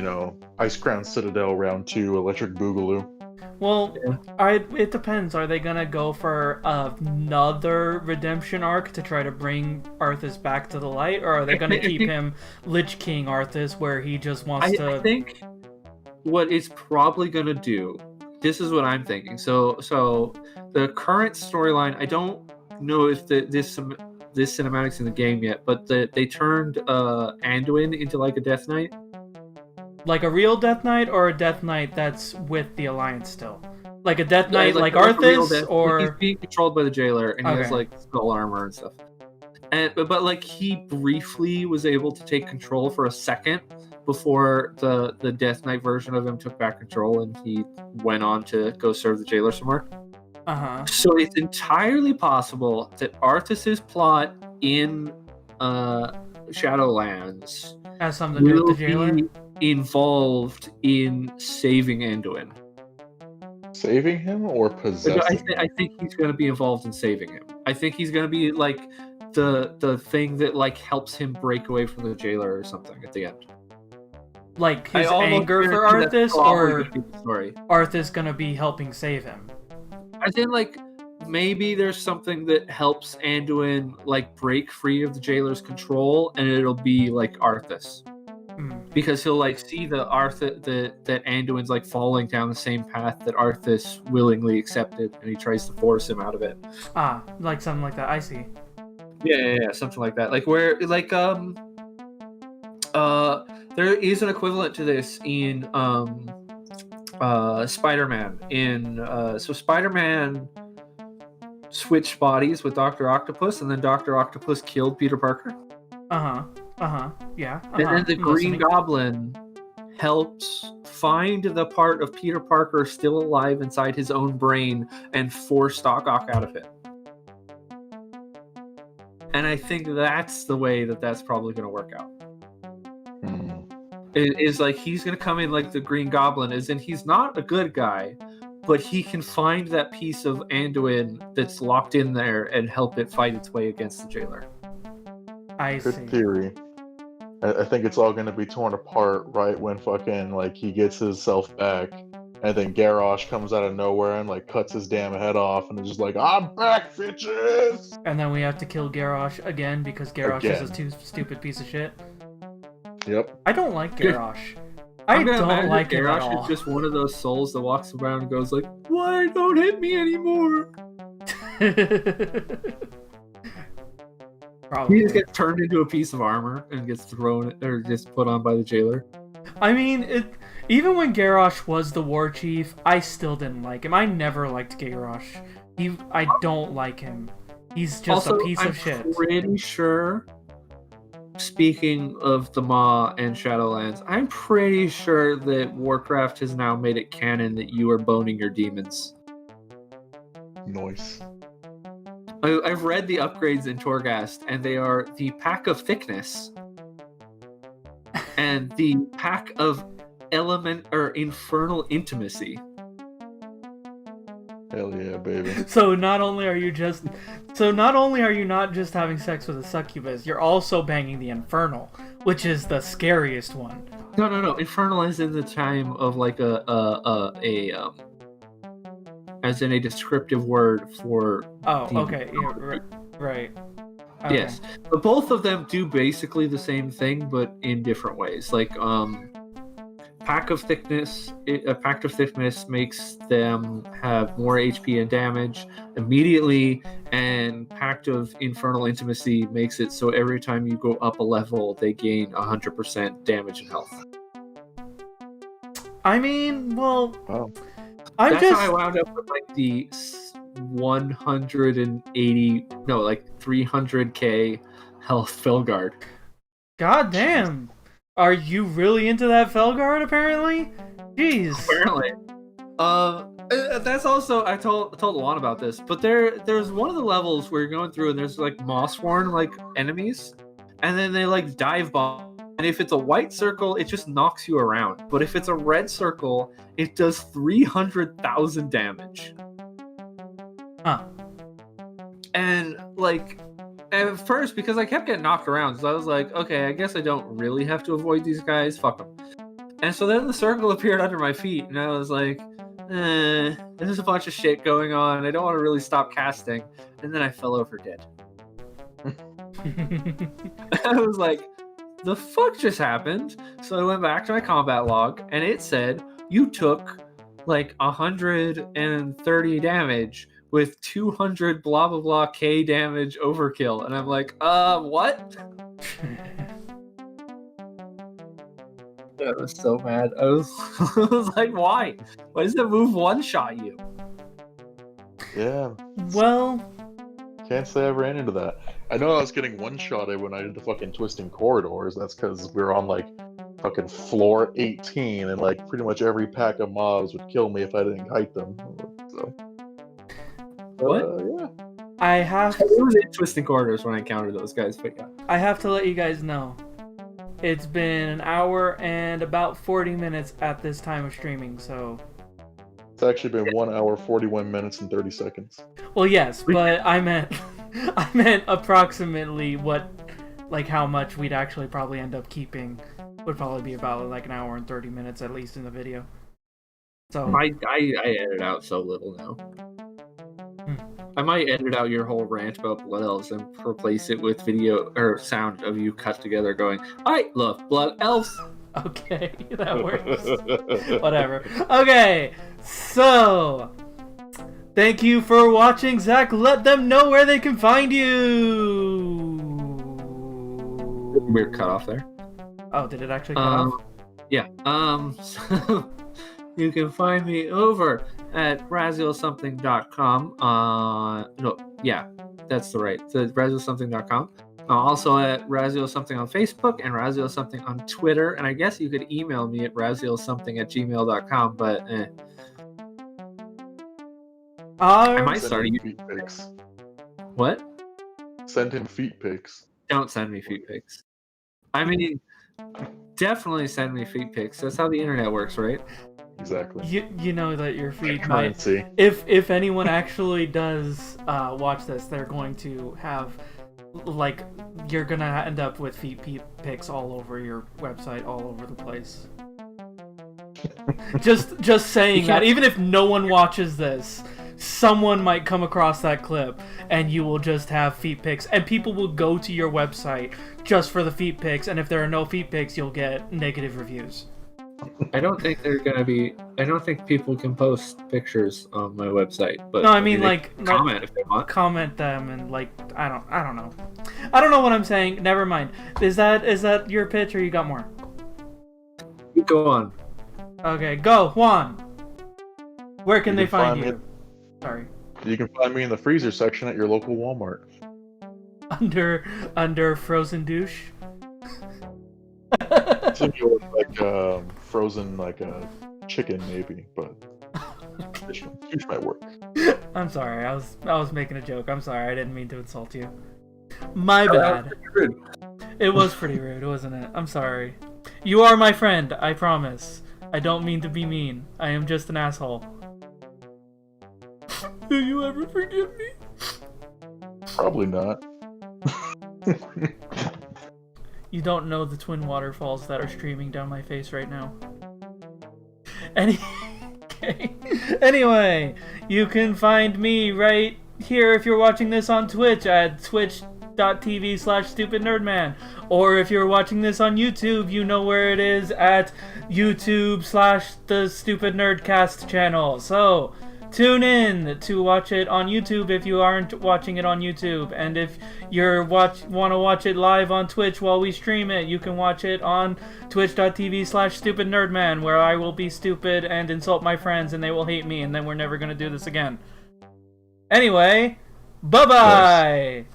Ice Crown Citadel round 2, Electric Boogaloo. Well, it depends. Are they gonna go for another redemption arc to try to bring Arthas back to the light, or are they gonna keep him Lich King Arthas, where he just wants to? I think what it's probably gonna do. This is what I'm thinking. So the current storyline, I don't know if this cinematic's in the game yet, but they turned Anduin into like a Death Knight. Like a real Death Knight, or a Death Knight that's with the Alliance still? Like a Death Knight like Arthas, or... He's being controlled by the jailer, and he has like skull armor and stuff. But like he briefly was able to take control for a second before the Death Knight version of him took back control, and he went on to go serve the jailer somewhere. So it's entirely possible that Arthas's plot in Shadowlands has something to do with the jailer. Involved in saving Anduin. Saving him or possessing him? I think he's going to be involved in saving him. I think he's going to be like the thing that like helps him break away from the jailer or something at the end. Like his anger for Arthas, or Arthas going to be helping save him? I think like maybe there's something that helps Anduin like break free of the jailer's control, and it'll be like Arthas. Because he'll like see that Anduin's like falling down the same path that Arthas willingly accepted, and he tries to force him out of it. Like something like that. I see. Yeah, something like that. Like where like there is an equivalent to this in Spider-Man. So Spider-Man switched bodies with Dr. Octopus, and then Dr. Octopus killed Peter Parker. Yeah. And then the Green Goblin helps find the part of Peter Parker still alive inside his own brain and force Doc Ock out of it. And I think that's the way that's probably going to work out. It is like he's going to come in like the Green Goblin, as in he's not a good guy, but he can find that piece of Anduin that's locked in there and help it fight its way against the jailer. I see. Good theory. I think it's all going to be torn apart right when fucking like he gets his self back, and then Garrosh comes out of nowhere and like cuts his damn head off, and is just like, I'm back, bitches! And then we have to kill Garrosh again because Garrosh is a stupid piece of shit. Yep. I don't like Garrosh. I don't like him at all. Garrosh is just one of those souls that walks around and goes like, why don't hit me anymore? Probably. He just gets turned into a piece of armor and gets thrown or just put on by the jailer. I mean, even when Garrosh was the war chief, I still didn't like him. I never liked Garrosh. I don't like him. He's just a piece of shit. I'm pretty sure, speaking of the Maw and Shadowlands, I'm pretty sure that Warcraft has now made it canon that you are boning your demons. Nice. I've read the upgrades in Torghast, and they are the Pack of Thickness and the Pack of Infernal Intimacy. Hell yeah, baby. So not only are you not just having sex with a succubus, you're also banging the Infernal, which is the scariest one. No. Infernal is in the time of like an as in a descriptive word for. Oh, demon. okay. Yeah, right. Okay. Yes, but both of them do basically the same thing, but in different ways. Like pact of thickness makes them have more HP and damage immediately, and pact of infernal intimacy makes it so every time you go up a level, they gain 100% damage and health. I mean, well, Wow. That's how I wound up with like the 300k health Felguard. God damn. Are you really into that Felguard, apparently? Jeez. Apparently. That's also, I told Luan about this, but there's one of the levels where you're going through and there's like moss-worn like enemies, and then they like dive bomb. And if it's a white circle, it just knocks you around. But if it's a red circle, it does 300,000 damage. Huh. And like at first, because I kept getting knocked around, so I was like, okay, I guess I don't really have to avoid these guys. Fuck them. And so then the circle appeared under my feet, and I was like, there's a bunch of shit going on. I don't want to really stop casting. And then I fell over dead. I was like, the fuck just happened? So I went back to my combat log, and it said you took like 130 damage with 200 blah blah blah k damage overkill, and I'm like, what? I was so mad. I was like, why? Why does the move one-shot you? Yeah. Well, Can't say I ran into that. I know I was getting one-shotted when I did the fucking twisting corridors. That's because we were on like fucking floor 18, and like pretty much every pack of mobs would kill me if I didn't kite them. So. What? Yeah. I have It was in twisting corridors when I encountered those guys, but yeah. I have to let you guys know. It's been an hour and about 40 minutes at this time of streaming, so... It's actually been 1 hour, 41 minutes, and 30 seconds. Well, yes, but I meant approximately how much we'd actually probably end up keeping would probably be about like an hour and 30 minutes at least in the video. So I edit out so little now. I might edit out your whole rant about blood elves and replace it with video or sound of you cut together going, I love blood elves. Okay, that works. Whatever. Okay, so thank you for watching, Zach. Let them know where they can find you. Weird cut off there. Oh, did it actually cut off? Yeah. So you can find me over at razielsomething.com. No, yeah, that's the right. So razielsomething.com. Also at razielsomething on Facebook and razielsomething on Twitter. And I guess you could email me at razielsomething@gmail.com, but I might start him feet pics. What? Send him feet pics. Don't send me feet pics. I mean, definitely send me feet pics. That's how the internet works, right? Exactly. You know that your feed Currency. might... If anyone actually does watch this, they're going to have... Like, you're gonna end up with feet pics all over your website, all over the place. just saying that, even if no one watches this, someone might come across that clip, and you will just have feet pics, and people will go to your website just for the feet pics, and if there are no feet pics, you'll get negative reviews. I don't think people can post pictures on my website, but no, I mean like comment if they want. Comment them and like I don't know. I don't know what I'm saying. Never mind. Is that your pitch or you got more? Go on. Okay, go, Juan. Where can they find you? Sorry. You can find me in the freezer section at your local Walmart. Under frozen douche. Like frozen like a chicken maybe, but fish might work. I'm sorry, I was making a joke. I'm sorry, I didn't mean to insult you. My bad. It was pretty rude, wasn't it? I'm sorry. You are my friend, I promise. I don't mean to be mean. I am just an asshole. Will you ever forgive me? Probably not. You don't know the twin waterfalls that are streaming down my face right now. Any Okay. Anyway, you can find me right here if you're watching this on Twitch at twitch.tv/StupidNerdman. Or if you're watching this on YouTube, you know where it is at YouTube/the Stupid Nerdcast channel. So, tune in to watch it on YouTube if you aren't watching it on YouTube. And if you want to watch it live on Twitch while we stream it, you can watch it on twitch.tv/StupidNerdman, where I will be stupid and insult my friends and they will hate me, and then we're never going to do this again. Anyway, bye-bye!